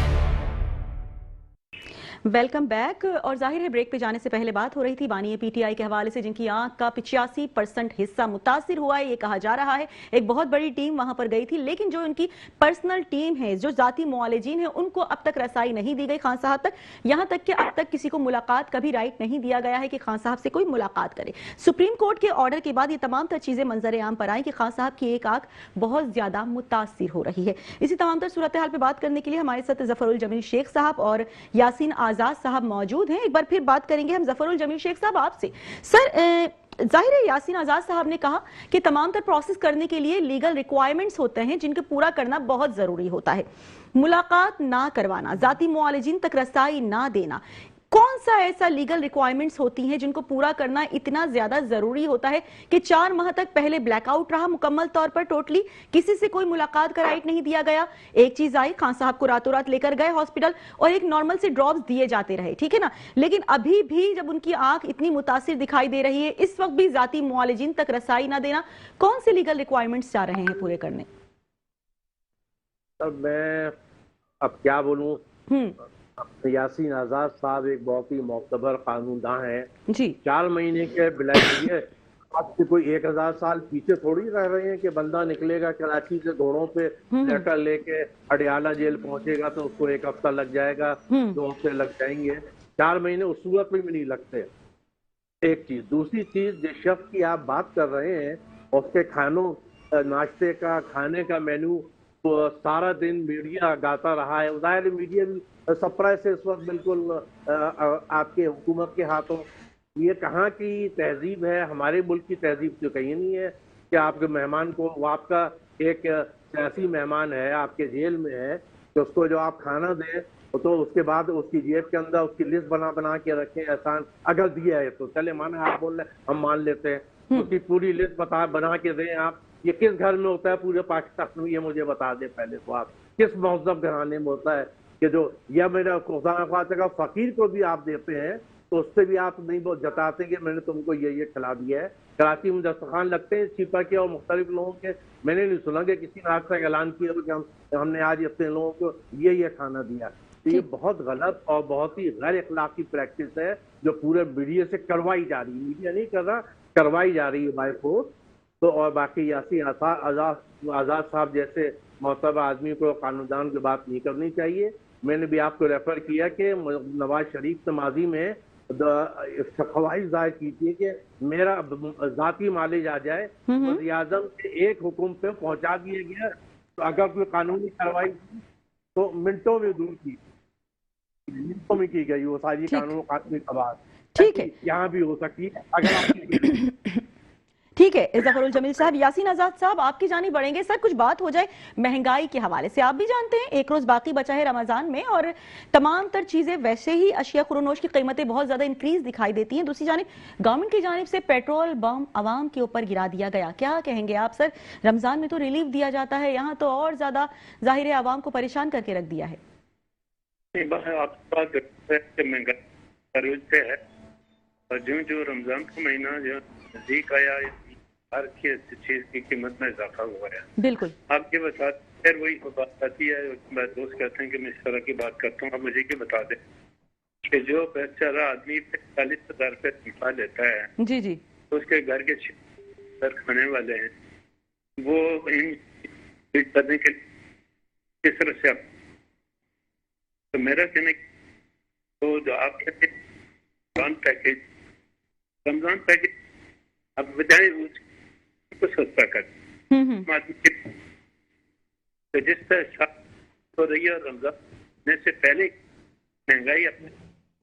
Welcome back. और जाहिर है ब्रेक पे जाने से पहले बात हो रही थी बानी PTI के हवाले से, जिनकी आंख का 85% हिस्सा मुतासिर हुआ है, ये कहा जा रहा है। एक बहुत बड़ी टीम वहां पर गई थी, लेकिन जो उनकी पर्सनल टीम है, जो जाती मुआलिजीन है, उनको अब तक रसाई नहीं दी गई खान साहब तक। यहां तक कि अब तक किसी को मुलाकात का भी राइट नहीं दिया गया है कि खान साहब से कोई मुलाकात करे। सुप्रीम कोर्ट के ऑर्डर के बाद ये तमाम तर चीजें मंजर आम पर आई कि खान साहब की एक आंख बहुत ज्यादा मुतासिर हो रही है। इसी तमाम तर सूरत हाल पर बात करने के लिए हमारे साथ जफरुल जमील शेख साहब और यासीन आजाद साहब मौजूद हैं। एक बार फिर बात करेंगे हम जफरुल जमील शेख साहब आपसे। सर, जाहिर है यासीन आजाद साहब ने कहा कि तमाम तर प्रोसेस करने के लिए लीगल रिक्वायरमेंट्स होते हैं, जिनको पूरा करना बहुत जरूरी होता है। मुलाकात ना करवाना, जाती मुआलिजीन तक रसाई ना देना, कौन सा ऐसा लीगल रिक्वायरमेंट्स होती हैं जिनको पूरा करना इतना ज्यादा जरूरी होता है कि 4 माह तक पहले ब्लैकआउट रहा मुकम्मल तौर पर, टोटली किसी से कोई मुलाकात का राइट नहीं दिया गया। एक चीज आई, खान साहब को रातों रात लेकर गए हॉस्पिटल और एक नॉर्मल से ड्रॉप्स दिए जाते रहे, ठीक है ना। लेकिन अभी भी जब उनकी आंख इतनी मुतासिर दिखाई दे रही है, इस वक्त भी जाती मुआलिजीन तक रसाई ना देना, कौन से लीगल रिक्वायरमेंट्स जा रहे हैं पूरे करने? मैं अब क्या बोलूं, यासीन आजाद साहब एक बहुत ही मोतबर कानूनदां हैं जी। 4 महीने के बिलाइए आपसे कोई 1000 साल पीछे थोड़ी रह रहे हैं कि बंदा निकलेगा कराची से घोड़ों पे लेटर लेके अडियाला जेल पहुंचेगा तो उसको 1 हफ्ता लग जाएगा, 2 हफ्ते लग जाएंगे, 4 महीने उस सूरत में भी नहीं लगते। एक चीज। दूसरी चीज, जिस शख्स की आप बात कर रहे हैं उसके खानों, नाश्ते का, खाने का मेन्यू तो सारा दिन मीडिया गाता रहा है। ज़ाहिर मीडिया भी सरप्राइज से इस वक्त बिल्कुल आपके हुकूमत के हाथों। ये कहाँ की तहजीब है? हमारे मुल्क की तहजीब तो कहीं नहीं है कि आपके मेहमान को, वो आपका एक सियासी मेहमान है, आपके जेल में है, तो उसको जो आप खाना दें तो उसके बाद उसकी जेब के अंदर उसकी लिस्ट बना बना के रखें। एहसान अगर दिया है तो चले, माना आप बोल रहे हैं, हम मान लेते हैं, उसकी पूरी लिस्ट बना के दें आप। ये किस घर में होता है पूरे पाकिस्तान में? ये मुझे बता दें पहले तो आप, किस महज़ब घराने में होता है कि जो, या मेरा का फकीर को भी आप देते हैं तो उससे भी आप नहीं जताते कि मैंने तुमको ये खिला दिया है। कराची में दस्तरखान लगते हैं छिपा के और मुख्तलिफ लोगों के, मैंने नहीं सुना कि किसी ने आज तक ऐलान किया कि हमने आज अपने लोगों को ये खाना दिया। तो ये बहुत गलत और बहुत ही गैर अखलाकी प्रैक्टिस है जो पूरे मीडिया से करवाई जा रही है। मीडिया नहीं कर रहा, करवाई जा रही है बाय फोर्स। तो और बाकी यासीन आजाद साहब जैसे मोतबर आदमी को कानूनदान की बात नहीं करनी चाहिए। मैंने भी आपको रेफर किया कि नवाज शरीफ से माजी में ख्वाहिश जाहिर की थी कि मेरा जाती मालिज आ जाए, वज़ीर आज़म के एक हुक्म पे पहुंचा दिया गया। तो अगर कोई कानूनी कार्रवाई तो मिनटों में दूर की, मिनटों में की गई वो सारी कानूनी बात। ठीक है, यहाँ भी हो सकती है अगर आप ठीक है जफरुल जमील साहब। यासीन आजाद साहब आपकी जानिब बढ़ेंगे। सर कुछ बात हो जाए महंगाई के हवाले से, आप भी जानते हैं एक रोज बाकी बचा है रमजान में और तमाम तर चीजें वैसे ही अशिया खुरोनोश की कीमतें बहुत ज्यादा इंक्रीज दिखाई देती हैं। दूसरी जानिब गवर्नमेंट की जानिब से पेट्रोल बम आवाम के ऊपर गिरा दिया गया, क्या कहेंगे आप सर? रमजान में तो रिलीफ दिया जाता है, यहाँ तो और ज्यादा जाहिर है आवाम को परेशान करके रख दिया है। और जो रमजान का महीना जो नजदीक आया, हर चीज की कीमत में इजाफा हुआ है। बिल्कुल आपके बता, फिर वही बात आती है, दोस्त कहते हैं कि मैं इस तरह की बात करता हूँ, आप मुझे क्या बता दें कि जो बेचारा आदमी 40,000 रुपये तनख्वाह लेता है, जी जी, तो उसके घर के घर खाने वाले हैं, वो इन करने के किस तरह से आप, तो मेरा कहने तो जो आप कहते हैं रमजान पैकेज अब बजाय उसको सस्ता कर, तो जिस तरह हो रही है और रमजान से पहले महंगाई अपने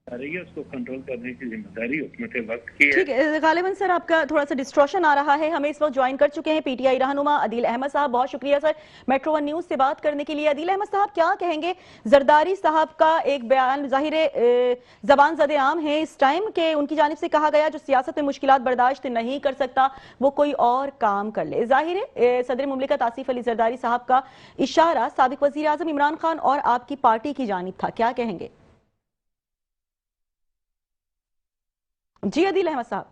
आ रही है, उसको कंट्रोल करने की जिम्मेदारी हुकूमत वक्त की है। ठीक है गालिबन सर आपका थोड़ा सा डिस्ट्रॉशन आ रहा है। हमें इस वक्त ज्वाइन कर चुके हैं पीटीआई रहनुमा अदील अहमद साहब, बहुत शुक्रिया सर मेट्रो वन न्यूज से बात करने के लिए। अदील अहमद साहब क्या कहेंगे, जरदारी साहब का एक बयान जाहिर जबान ज़दे आम है इस टाइम के, उनकी जानिब से कहा गया जो सियासत में मुश्किलात बर्दाश्त नहीं कर सकता वो कोई और काम कर ले। जाहिर है सदर मुमलिकत आसिफ अली जरदारी साहब का इशारा साबिक वजीर आजम इमरान खान और आपकी पार्टी की जानिब था, क्या कहेंगे? जी अदील अहमद साहब।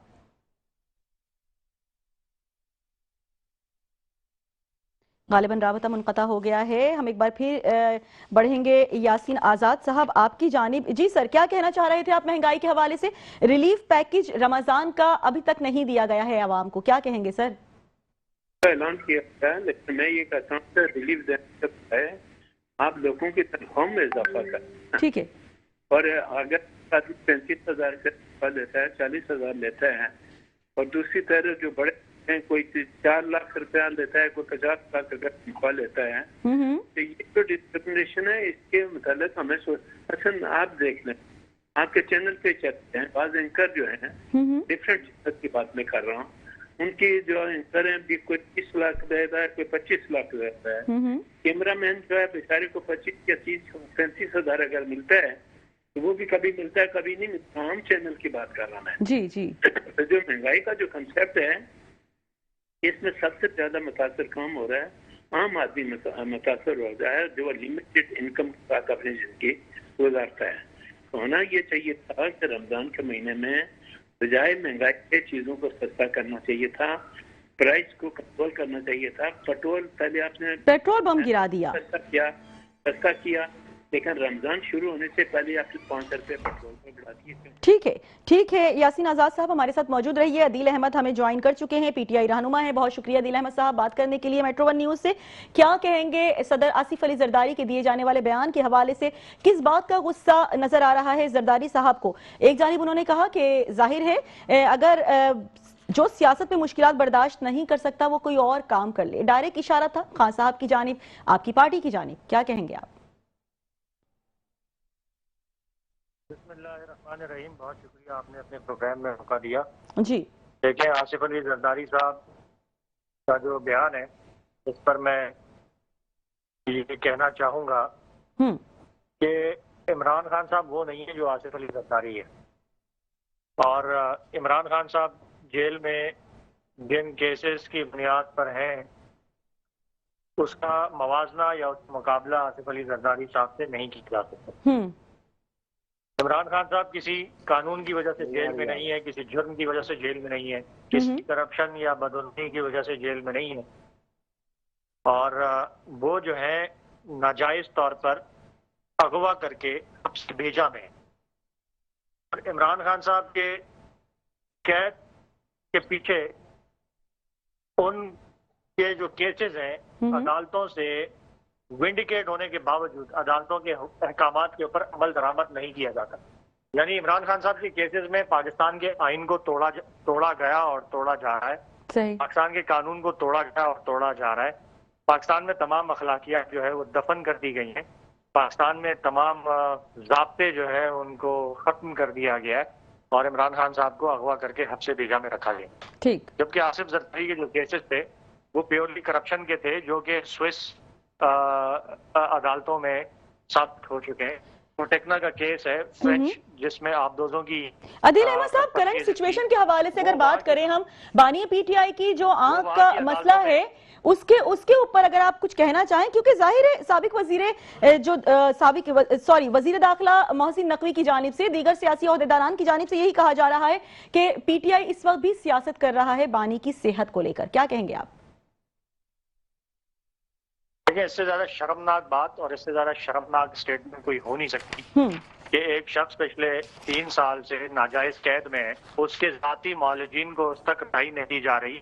गालिबन राबता मुनक़ता हो गया है। हम एक बार फिर बढ़ेंगे यासीन आजाद साहब आपकी जानिब। जी सर क्या कहना चाह रहे थे आप महंगाई के हवाले से? रिलीफ पैकेज रमजान का अभी तक नहीं दिया गया है आवाम को, क्या कहेंगे सर? ऐलान किया गया है, लेकिन मैं ये कहता हूँ रिलीफ देने है आप लोगों की तनख्वाह में इजाफा करें। ठीक है। और अगर 35,000 लेता है, 40,000 लेता है, और दूसरी तरफ जो बड़े हैं कोई 4 लाख रुपया लेता है, कोई 50 लाख रुपया तनख्वाह लेता है, तो ये जो डिस्क्रिमिनेशन है इसके मुताबिक हमें अच्छा आप देख लें, आपके चैनल पे चलते हैं बाज एंकर जो है डिफरेंट चैनल की बात मैं कर रहा हूँ, उनकी जो एंकर है भी कोई 30 लाख देता है, कोई 25 लाख देता है। कैमरा मैन जो है बेचारे को 25 या 35,000 अगर मिलता है तो वो भी कभी मिलता है कभी नहीं मिलता। आम चैनल की बात कर रहा मैं। जी जी। तो जो महंगाई का जो कंसेप्ट है इसमें सबसे ज्यादा मुतासर काम हो रहा है आम आदमी मुतासर हो रहा है जो लिमिटेड इनकम के साथ अपनी जिंदगी गुजारता है। तो होना ये चाहिए था कि रमजान के महीने में बजाय महंगाई के चीजों को सस्ता करना चाहिए था, प्राइस को कंट्रोल करना चाहिए था। पेट्रोल पहले आपने पेट्रोल बम गिरा दिया, सस्ता किया, लेकिन रमजान शुरू होने से पहले आपने 5 रुपये पेट्रोल पर बढ़ा दिए। ठीक है यासीन आजाद साहब हमारे साथ मौजूद रहिए। अदील अहमद हमें ज्वाइन कर चुके हैं, पीटीआई रहनुमा है, बहुत शुक्रिया अदील अहमद साहब बात करने के लिए मेट्रो वन न्यूज से। क्या कहेंगे सदर आसिफ अली जरदारी के दिए जाने वाले बयान के हवाले से, किस बात का गुस्सा नजर आ रहा है जरदारी साहब को? एक जानिब उन्होंने कहा कि जाहिर है अगर जो सियासत में मुश्किलात बर्दाश्त नहीं कर सकता वो कोई और काम कर ले, डायरेक्ट इशारा था खान साहब की जानिब, आपकी पार्टी की जानिब, क्या कहेंगे आप? बिस्मिल्लाहिर्रहमानिर्रहीम, बहुत शुक्रिया आपने अपने प्रोग्राम में मौका दिया। जी देखिए आसिफ अली जरदारी साहब का जो बयान है इस पर मैं ये कहना चाहूँगा कि इमरान खान साहब वो नहीं है जो आसिफ अली जरदारी है, और इमरान खान साहब जेल में जिन केसेस की बुनियाद पर हैं उसका मवाजना या उसका मुकाबला आसिफ अली जरदारी साहब से नहीं किया जा सकता। इमरान खान साहब किसी कानून की वजह से जेल में नहीं है, किसी जुर्म की वजह से जेल में नहीं है, किसी करप्शन या बदौलती की वजह से जेल में नहीं है, और वो जो है नाजायज तौर पर अगवा करके सबसे भेजा में। और इमरान खान साहब के कैद के पीछे उनके जो केसेस हैं अदालतों से विंडिकेट होने के बावजूद अदालतों के अहकामात के ऊपर अमल दरामद नहीं किया जाता। यानी इमरान खान साहब के केसेस में पाकिस्तान के आइन को तोड़ा गया और तोड़ा जा रहा है, पाकिस्तान के कानून को तोड़ा गया और तोड़ा जा रहा है, पाकिस्तान में तमाम अखलाकियात जो है वो दफन कर दी गई हैं, पाकिस्तान में तमाम ज़ाब्ते जो है उनको ख़त्म कर दिया गया है, और इमरान खान साहब को अगवा करके हब्से बीघा में रखा गया। ठीक। जबकि आसिफ जरदारी के जो केसेस थे वो प्योरली करप्शन के थे, जो कि स्विस अदालतों में साबित हो चुके हैं। टेक्ना का केस है फ्रेंच, जिसमें आबदोजों की। अदील अहमद साहब, करंट सिचुएशन के हवाले से अगर बात करें हम, बानी पीटीआई की जो आंख का मसला है उसके ऊपर अगर आप कुछ कहना चाहें, क्योंकि जाहिर है साबिक वजीर दाखिला मोहसिन नकवी की जानिब से, दीगर सियासी ओहदेदारान की जानिब से यही कहा जा रहा है कि पीटीआई इस वक्त भी सियासत कर रहा है बानी की सेहत को लेकर, क्या कहेंगे आप? देखिए, इससे ज्यादा शर्मनाक बात और इससे ज्यादा शर्मनाक स्टेटमेंट कोई हो नहीं सकती कि एक शख्स पिछले 3 साल से नाजायज कैद में है, उसके जाती मौलजीन को उस तक रहाई नहीं दी जा रही,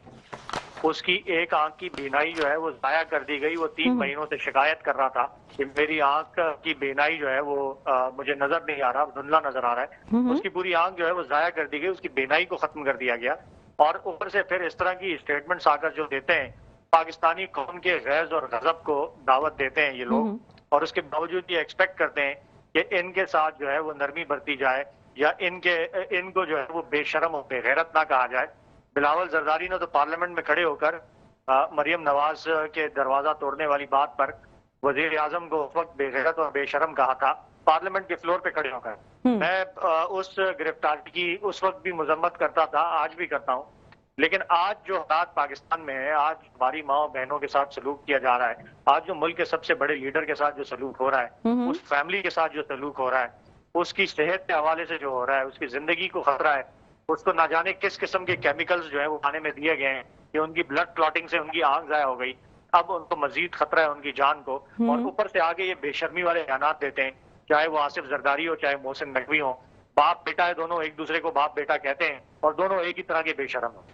उसकी एक आंख की बीनाई जो है वो जाया कर दी गई। वो 3 महीनों से शिकायत कर रहा था कि मेरी आंख की बीनाई जो है वो मुझे नजर नहीं आ रहा, धुंधला नजर आ रहा है। उसकी पूरी आंख जो है वो जाया कर दी गई, उसकी बीनाई को खत्म कर दिया गया। और ऊपर से फिर इस तरह की स्टेटमेंट्स आकर जो देते हैं, पाकिस्तानी कौम के गैज़ और गजब को दावत देते हैं ये लोग, और उसके बावजूद ये एक्सपेक्ट करते हैं कि इनके साथ जो है वो नरमी बरती जाए या इनको जो है वो बेशरम और बेगैरत ना कहा जाए। बिलावल जरदारी ने तो पार्लियामेंट में खड़े होकर मरियम नवाज के दरवाजा तोड़ने वाली बात पर वजीर आजम को उस वक्त बेगैरत और बेशरम कहा था, पार्लियामेंट के फ्लोर पे खड़े होकर। मैं उस गिरफ्तारी की उस वक्त भी मजम्मत करता था, आज भी करता हूँ। लेकिन आज जो हालात पाकिस्तान में है, आज हमारी माओ बहनों के साथ सलूक किया जा रहा है, आज जो मुल्क के सबसे बड़े लीडर के साथ जो सलूक हो रहा है, उस फैमिली के साथ जो सलूक हो रहा है, उसकी सेहत के हवाले से जो हो रहा है, उसकी जिंदगी को खतरा है, उसको ना जाने किस किस्म के केमिकल्स जो है वो खाने में दिए गए हैं कि उनकी ब्लड क्लॉटिंग से उनकी आंख जाया हो गई, अब उनको मजीद खतरा है उनकी जान को। और ऊपर से आगे ये बेशर्मी वाले बयान देते हैं, चाहे वो आसिफ जरदारी हो चाहे मोहसिन नकवी हो, बाप बेटा है, दोनों एक दूसरे को बाप बेटा कहते हैं और दोनों एक ही तरह के बेशरम हो।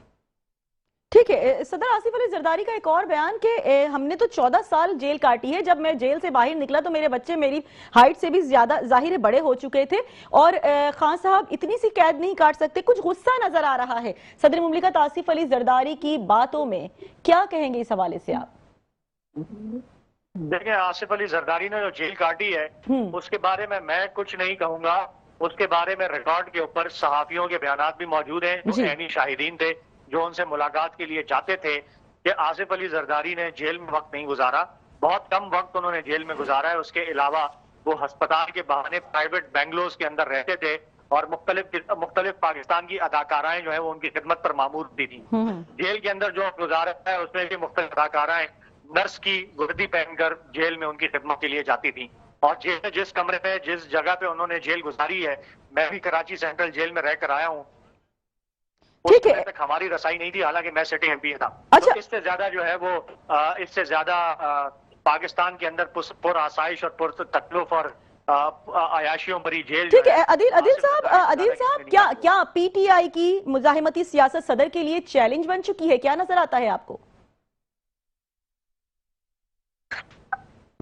ठीक है सदर, आसिफ अली जरदारी का एक और बयान कि हमने तो 14 साल जेल काटी है, जब मैं जेल से बाहर निकला तो मेरे बच्चे मेरी हाइट से भी ज्यादा जाहिर बड़े हो चुके थे और खान साहब इतनी सी कैद नहीं काट सकते, कुछ गुस्सा नजर आ रहा है सदर मुमलिकत आसिफ अली जरदारी की बातों में, क्या कहेंगे इस हवाले से आप? देखिए, आसिफ अली जरदारी ने जो जेल काटी है उसके बारे में मैं कुछ नहीं कहूंगा। उसके बारे में रिकॉर्ड के ऊपर सहाफियों के बयान भी मौजूद हैं, जो ऐनी शाहिदीन थे, जो उनसे मुलाकात के लिए जाते थे, कि आसिफ अली जरदारी ने जेल में वक्त नहीं गुजारा, बहुत कम वक्त उन्होंने जेल में गुजारा है। उसके अलावा वो अस्पताल के बहाने प्राइवेट बेंगलोर के अंदर रहते थे और मुख्तलिफ पाकिस्तान की अदाकाराएं जो है वो उनकी खिदमत पर मामूर होती थी। जेल के अंदर जो गुजारा है उसमें भी मुख्तलिफ अदाकाराएं नर्स की वर्दी पहनकर जेल में उनकी खिदमत के लिए जाती थी। और जेल में जिस कमरे में जिस जगह पे उन्होंने जेल गुजारी है, मैं भी कराची सेंट्रल जेल में रहकर आया हूँ, ठीक है, तक हमारी रसाई नहीं थी, हालांकि मैं सिटिंग एमपी था। अच्छा। तो इससे ज्यादा जो है वो इससे ज्यादा पाकिस्तान के अंदर पुर आसाइश और पुर तकलीफ और आयाशियों भरी जेल। ठीक है अदील साहब, क्या पीटीआई की मुजाहिमती सियासत सदर के लिए चैलेंज बन चुकी है? क्या नजर आता है आपको?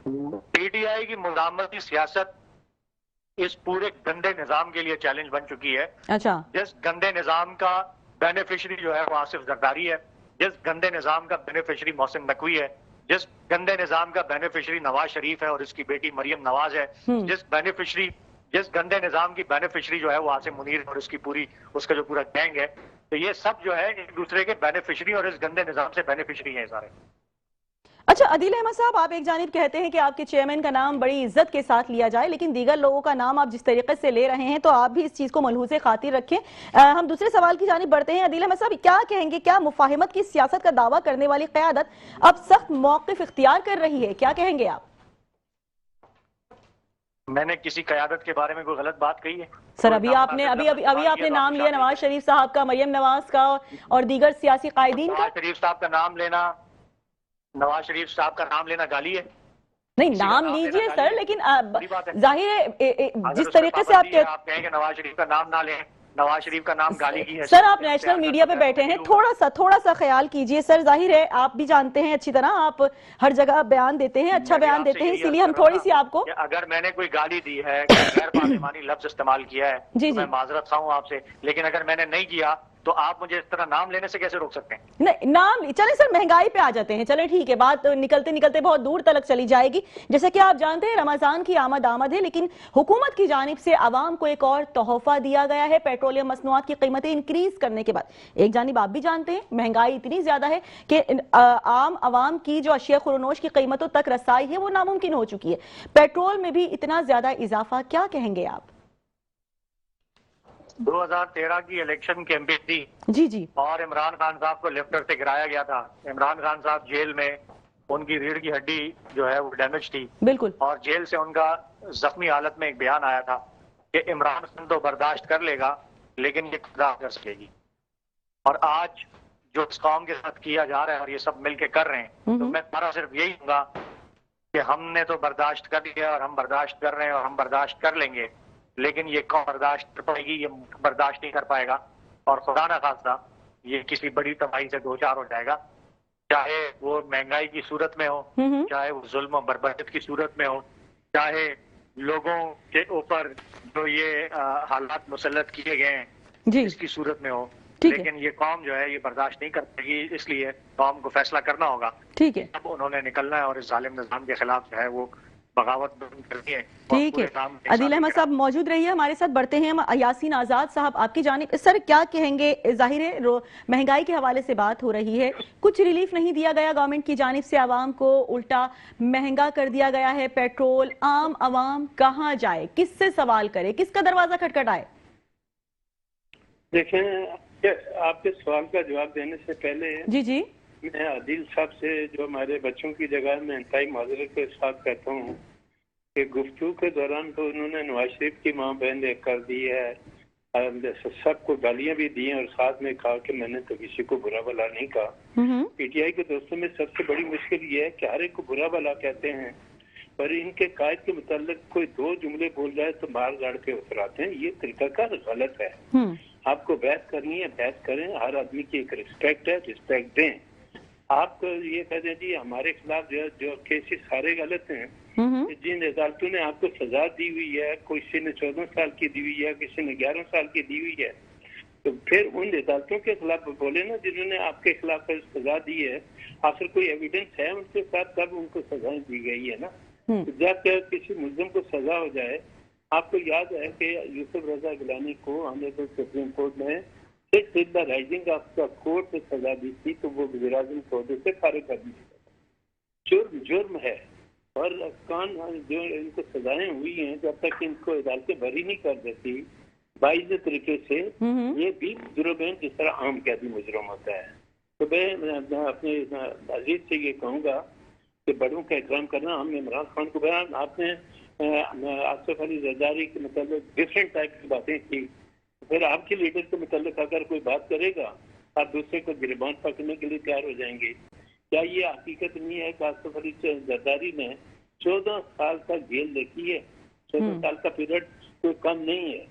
पीटीआई की मुजाहिमती सियासत इस पूरे गंदे निजाम के लिए चैलेंज बन चुकी है। अच्छा। जिस गंदे निजाम का बेनिफिशियरी जो है वो आसिफ जरदारी है, जिस गंदे निजाम का बेनिफिशियरी मोहसिन नकवी है, जिस गंदे निजाम का बेनिफिशियरी नवाज शरीफ है और इसकी बेटी मरियम नवाज है, जिस गंदे निजाम की बेनिफिशियरी जो है वो आसिम मुनीर और उसकी पूरी उसका जो पूरा गैंग है, तो ये सब जो है एक दूसरे के बेनिफिशियरी और इस गंदे निजाम से बेनिफिशियरी है सारे। अच्छा अदील अहमद साहब, आप एक जानिब कहते हैं कि आपके चेयरमैन का नाम बड़ी इज्जत के साथ लिया जाए, लेकिन दीगर लोगों का नाम आप जिस तरीके से ले रहे हैं तो आप भी इस चीज को मलहूज़े खातिर रखें। हम दूसरे सवाल की जानिब बढ़ते हैं। अदील अहमद साहब, क्या कहेंगे, क्या मुफाहिमत की सियासत का दावा करने वाली क़यादत अब सख्त मौक़िफ़ इख्तियार कर रही है? क्या कहेंगे आप? मैंने किसी क़यादत के बारे में कोई गलत बात कही है? सर, अभी आपने नाम लिया नवाज शरीफ साहब का, मरियम नवाज का और दीगर सियासी कायदीन का। शरीफ साहब का नाम लेना, नवाज शरीफ साहब का नाम लेना गाली है? नहीं, नाम लीजिए सर, लेकिन जाहिर है जिस तरीके से आप कहें कि नवाज शरीफ का नाम ना लें, नवाज शरीफ का नाम गाली की है। सर, आप नेशनल मीडिया पे बैठे हैं, थोड़ा सा ख्याल कीजिए सर। जाहिर है आप भी जानते हैं अच्छी तरह, आप हर जगह बयान देते हैं, अच्छा बयान देते हैं, इसीलिए हम थोड़ी सी आपको, अगर मैंने कोई गाली दी है, गैर पार्लिमानी लफ्ज इस्तेमाल किया है, तो मैं माजरत खाऊं आपसे। लेकिन अगर मैंने नहीं किया तो आप मुझे इस तरह नाम लेने से कैसे रोक सकते हैं? नहीं, नाम चले सर, महंगाई पे आ जाते हैं, चले ठीक है, बात निकलते निकलते बहुत दूर तक चली जाएगी। जैसे कि आप जानते हैं रमजान की आमद है, लेकिन हुकूमत की जानिब से आवाम को एक और तोहफा दिया गया है पेट्रोलियम मसनूआत की कीमतें इंक्रीज करने के बाद। एक जानिब आप भी जानते हैं महंगाई इतनी ज्यादा है कि आम आवाम की जो अशिया खुरनोश की कीमतों तक रसाई है वो नामुमकिन हो चुकी है। पेट्रोल में भी इतना ज्यादा इजाफा, क्या कहेंगे आप? 2013 की इलेक्शन कैंपेन थी जी जी, और इमरान खान साहब को लिफ्टर से गिराया गया था। इमरान खान साहब जेल में, उनकी रीढ़ की हड्डी जो है वो डैमेज थी, बिल्कुल, और जेल से उनका जख्मी हालत में एक बयान आया था कि इमरान खान तो बर्दाश्त कर लेगा लेकिन ये खुदा कर सकेगी। और आज जो इस कौम के साथ किया जा रहा है और ये सब मिलके कर रहे हैं, तो मैं तुम्हारा सिर्फ यही कहूंगा कि हमने तो बर्दाश्त कर लिया और हम बर्दाश्त कर रहे हैं और हम बर्दाश्त कर लेंगे, लेकिन ये कौन बर्दाश्त कर पाएगी? ये बर्दाश्त नहीं कर पाएगा और खुदा ना खास्ता ये किसी बड़ी तबाही से दो चार हो जाएगा, चाहे वो महंगाई की सूरत में हो, चाहे वो जुल्म और बर्बरकत की सूरत में हो, चाहे लोगों के ऊपर जो ये हालात मुसल्लत किए गए हैं इसकी सूरत में हो, लेकिन ये कौम जो है ये बर्दाश्त नहीं कर पाएगी। इसलिए कौम को फैसला करना होगा, ठीक है, अब उन्होंने निकलना है और इस जालिम निज़ाम के खिलाफ जो है वो बगावत करनी है। ठीक है, अदील अहमद साहब मौजूद रहिए हमारे साथ। बढ़ते हैं हम यासीन आजाद साहब आपकी जानिब। सर क्या कहेंगे? जाहिर है महंगाई के हवाले से बात हो रही है, कुछ रिलीफ नहीं दिया गया गवर्नमेंट की जानिब से, आवाम को उल्टा महंगा कर दिया गया है पेट्रोल। आम आवाम कहाँ जाए, किससे सवाल करे, किसका दरवाजा खटखटाए? देखें, आपके सवाल का जवाब देने से पहले जी जी, मैं आदिल साहब से, जो हमारे बच्चों की जगह में इंतहाई माजरत के साथ कहता हूँ कि गुफ्तगू के दौरान तो उन्होंने नवाज शरीफ की माँ बहन कर दी है, सबको गालियां भी दी हैं और साथ में कहा कि मैंने तो किसी को बुरा भला नहीं कहा। पीटीआई के दोस्तों में सबसे बड़ी मुश्किल ये है कि हर एक को बुरा भला कहते हैं, पर इनके कायद के मुताल्लिक कोई दो जुमले बोल जाए तो मार गाड़ के उतराते हैं। ये तरीकाकार गलत है। आपको बहस करनी है, बहस करें, हर आदमी की एक रिस्पेक्ट है, रिस्पेक्ट दें। आप ये कह दें जी हमारे खिलाफ जो केसेस सारे गलत हैं, जिन अदालतों ने आपको सजा दी हुई है, किसी ने 14 साल की दी हुई है, किसी ने 11 साल की दी हुई है, तो फिर उन अदालतों के खिलाफ बोले ना जिन्होंने आपके खिलाफ सजा दी है। आखिर कोई एविडेंस है उनके साथ, तब उनको सजाएं दी गई है ना। तो जब किसी मुल्जिम को सजा हो जाए, आपको याद है कि यूसुफ रजा गिलानी को ऑनरेबल सुप्रीम कोर्ट ने राइजिंग ऑफ द कोर्ट से सजा दी थी, तो वो वज़ीर-ए-आज़म को से खारिज कर दिया। जुर्म है, और कान जो इनको सजाएं हुई हैं, जब तक इनको अदालतें बरी नहीं कर देती बाइज़ तरीके से, ये भी जुर्म है जिस तरह आम कैदी मुजरम होता है। तो मैं अपने अजीज से ये कहूँगा कि बड़ों का एहतराम करना। हम इमरान खान को बयान, आपने आसिफ अली जरदारी के मतलब डिफरेंट टाइप की बातें की, फिर आपके लीडर के मतलब अगर कोई बात करेगा आप दूसरे को गिरबान पकड़ने के लिए तैयार हो जाएंगे। क्या ये हकीकत नहीं है कि आसिफ अली जरदारी ने 14 साल तक जेल देखी है? 14 साल का पीरियड कोई कम नहीं है।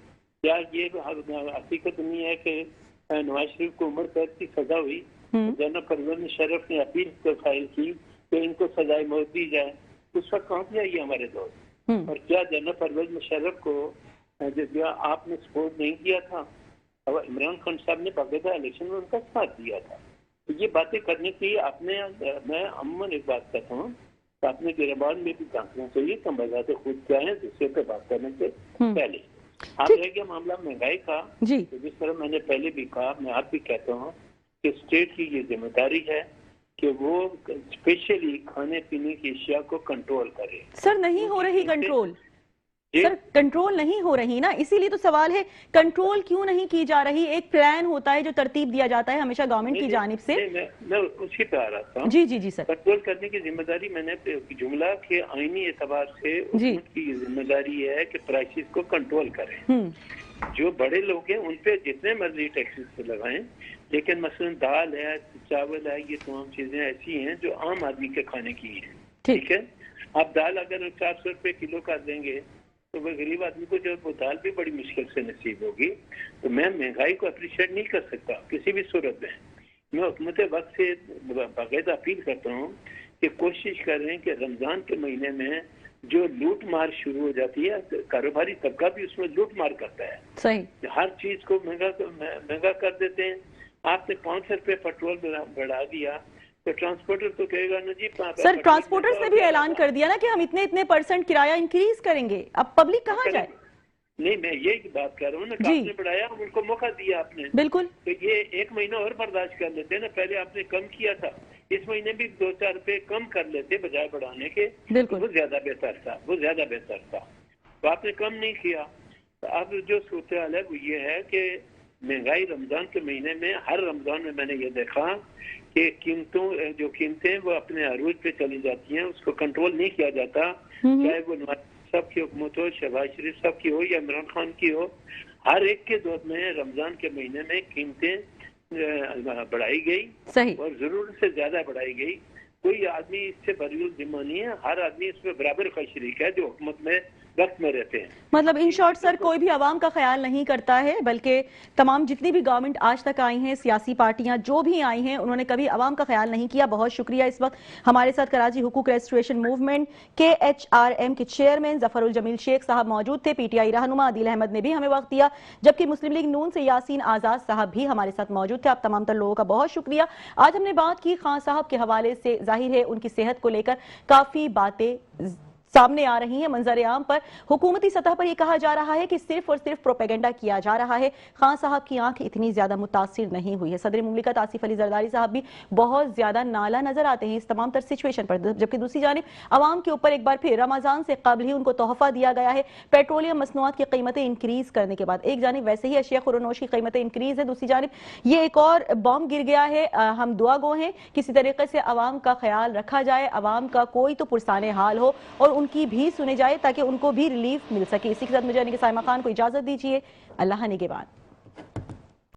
क्या ये हकीकत नहीं है कि नवाज शरीफ को उम्र कैद की सजा हुई? जनरल परवेज मुशर्रफ ने अपील को फाइल की कि इनको सजाए मौत दी जाए। उस वक्त कहाँ पे आई हमारे दोस्त? और क्या जनरल परवेज मुशर्रफ को जो आपने सपोर्ट नहीं किया था, और इमरान खान साहब ने बाकायदा इलेक्शन में उनका साथ दिया था? तो ये बातें करने की आपने, मैं अमूमन एक बात कहता हूँ, तो अपने गिरबान में भी झांकना चाहिए, कम बजाते खुद क्या है दूसरे पे बात करने से पहले। आप रह गया मामला महंगाई का, तो जिस तरह मैंने पहले भी कहा, मैं आप भी कहता हूँ कि स्टेट की ये जिम्मेदारी है कि वो स्पेशली खाने पीने की अशिया को कंट्रोल करे। सर नहीं हो रही कंट्रोल, सर कंट्रोल नहीं हो रही ना, इसीलिए तो सवाल है कंट्रोल क्यों नहीं की जा रही? एक प्लान होता है जो तरतीब दिया जाता है हमेशा गवर्नमेंट की जानिब से। मैं उसी पे आ रहा था। जी जी जी सर, कंट्रोल करने की जिम्मेदारी, मैंने जुमला के आईनी एतबार से उनकी जिम्मेदारी है कि प्राइसेस को कंट्रोल करें। जो बड़े लोग हैं उन पे जितने मर्जी टैक्सेस लगाएं, लेकिन मसलन दाल है, चावल है, ये तमाम चीजें ऐसी हैं जो आम आदमी के खाने की है। ठीक है, आप दाल अगर 400 रुपए किलो कर देंगे तो वह गरीब आदमी को जो वो दाल भी बड़ी मुश्किल से नसीब होगी। तो मैं महंगाई को अप्रिशिएट नहीं कर सकता किसी भी सूरत में। मैं हुकूमत वक्त से बाकायदा अपील करता हूँ कि कोशिश करें कि रमजान के महीने में जो लूट मार शुरू हो जाती है, कारोबारी तबका भी उसमें लूट मार करता है। सही। हर चीज को महंगा कर देते हैं। आपने 500 रुपये पेट्रोल बढ़ा दिया तो ट्रांसपोर्टर तो कहेगा ना जी। सर ट्रांसपोर्टर्स ने भी ऐलान कर दिया ना कि हम इतने % किराया इंक्रीज करेंगे, अब पब्लिक कहाँ जाए? नहीं, मैं यही बात कर रहा हूँ ना, आपने बढ़ाया, उनको मौका दिया आपने, बिल्कुल। तो ये 1 महीना और बर्दाश्त कर लेते ना, पहले आपने कम किया था, इस महीने भी 2-4 रुपए कम कर लेते बजाय बढ़ाने के, बिल्कुल। वो ज्यादा बेहतर था, वो ज्यादा बेहतर था। तो आपने कम नहीं किया। तो अब जो सूरत हाल है वो ये है कि महंगाई रमजान के महीने में, हर रमजान में मैंने ये देखा कि जो कीमतें वो अपने अरूज पे चली जाती हैं, उसको कंट्रोल नहीं किया जाता, चाहे वो नवाज साहब की हुकूमत हो, शहबाज शरीफ साहब की हो या इमरान खान की हो। हर एक के दौर में रमजान के महीने में कीमतें बढ़ाई गई, सही, और जरूरत से ज्यादा बढ़ाई गई। कोई आदमी इससे बरीउल जिम्मा नहीं है, हर आदमी इसमें बराबर का शरीक है जो हुकूमत में वक्त में रहते हैं। मतलब इन शॉर्ट सर कोई भी आवाम का ख्याल नहीं करता है, बल्कि तमाम जितनी भी गवर्नमेंट आज तक आई हैं, सियासी पार्टियां जो भी आई हैं, उन्होंने कभी आवाम का ख्याल नहीं किया। बहुत शुक्रिया। इस वक्त हमारे साथ कराची हुकूक रेस्टोरेशन मूवमेंट KHRM के चेयरमैन जफरुल जमील शेख साहब मौजूद थे। PTI रहनुमा आदिल अहमद ने भी हमें वक्त दिया, जबकि मुस्लिम लीग नून से यासीन आजाद साहब भी हमारे साथ मौजूद थे। आप तमाम तर लोगों का बहुत शुक्रिया। आज हमने बात की खान साहब के हवाले से, जाहिर है उनकी सेहत को लेकर काफी बातें सामने आ रही है। मंजर आम पर हुकूमती सतह पर यह कहा जा रहा है कि सिर्फ और सिर्फ प्रोपेगेंडा किया जा रहा है। खान साहब की आंख इतनी ज्यादा मुतासिर नहीं हुई है। सदर मुमलिकत आसिफ अली जरदारी साहब भी बहुत ज्यादा नाला नजर आते हैं इस तमाम तर सिचुएशन पर, जबकि दूसरी जानिब अवाम के ऊपर एक बार फिर रमजान से कबल ही उनको तोहफा दिया गया है पेट्रोलियम मसनूआत की कीमतें इंक्रीज करने के बाद। एक जानिब वैसे ही अशिया खुरोनोश की कीमतें इंक्रीज है, दूसरी जानिब ये एक और बॉम्ब गिर गया है। हम दुआ गो हैं किसी तरीके से अवाम का ख्याल रखा जाए, अवाम का कोई तो पुरसाने हाल हो और उनकी भी सुने जाए ताकि उनको भी रिलीफ मिल सके। इसी के साथ मुझे साइमा खान को इजाजत दीजिए। अल्लाह निगहबान।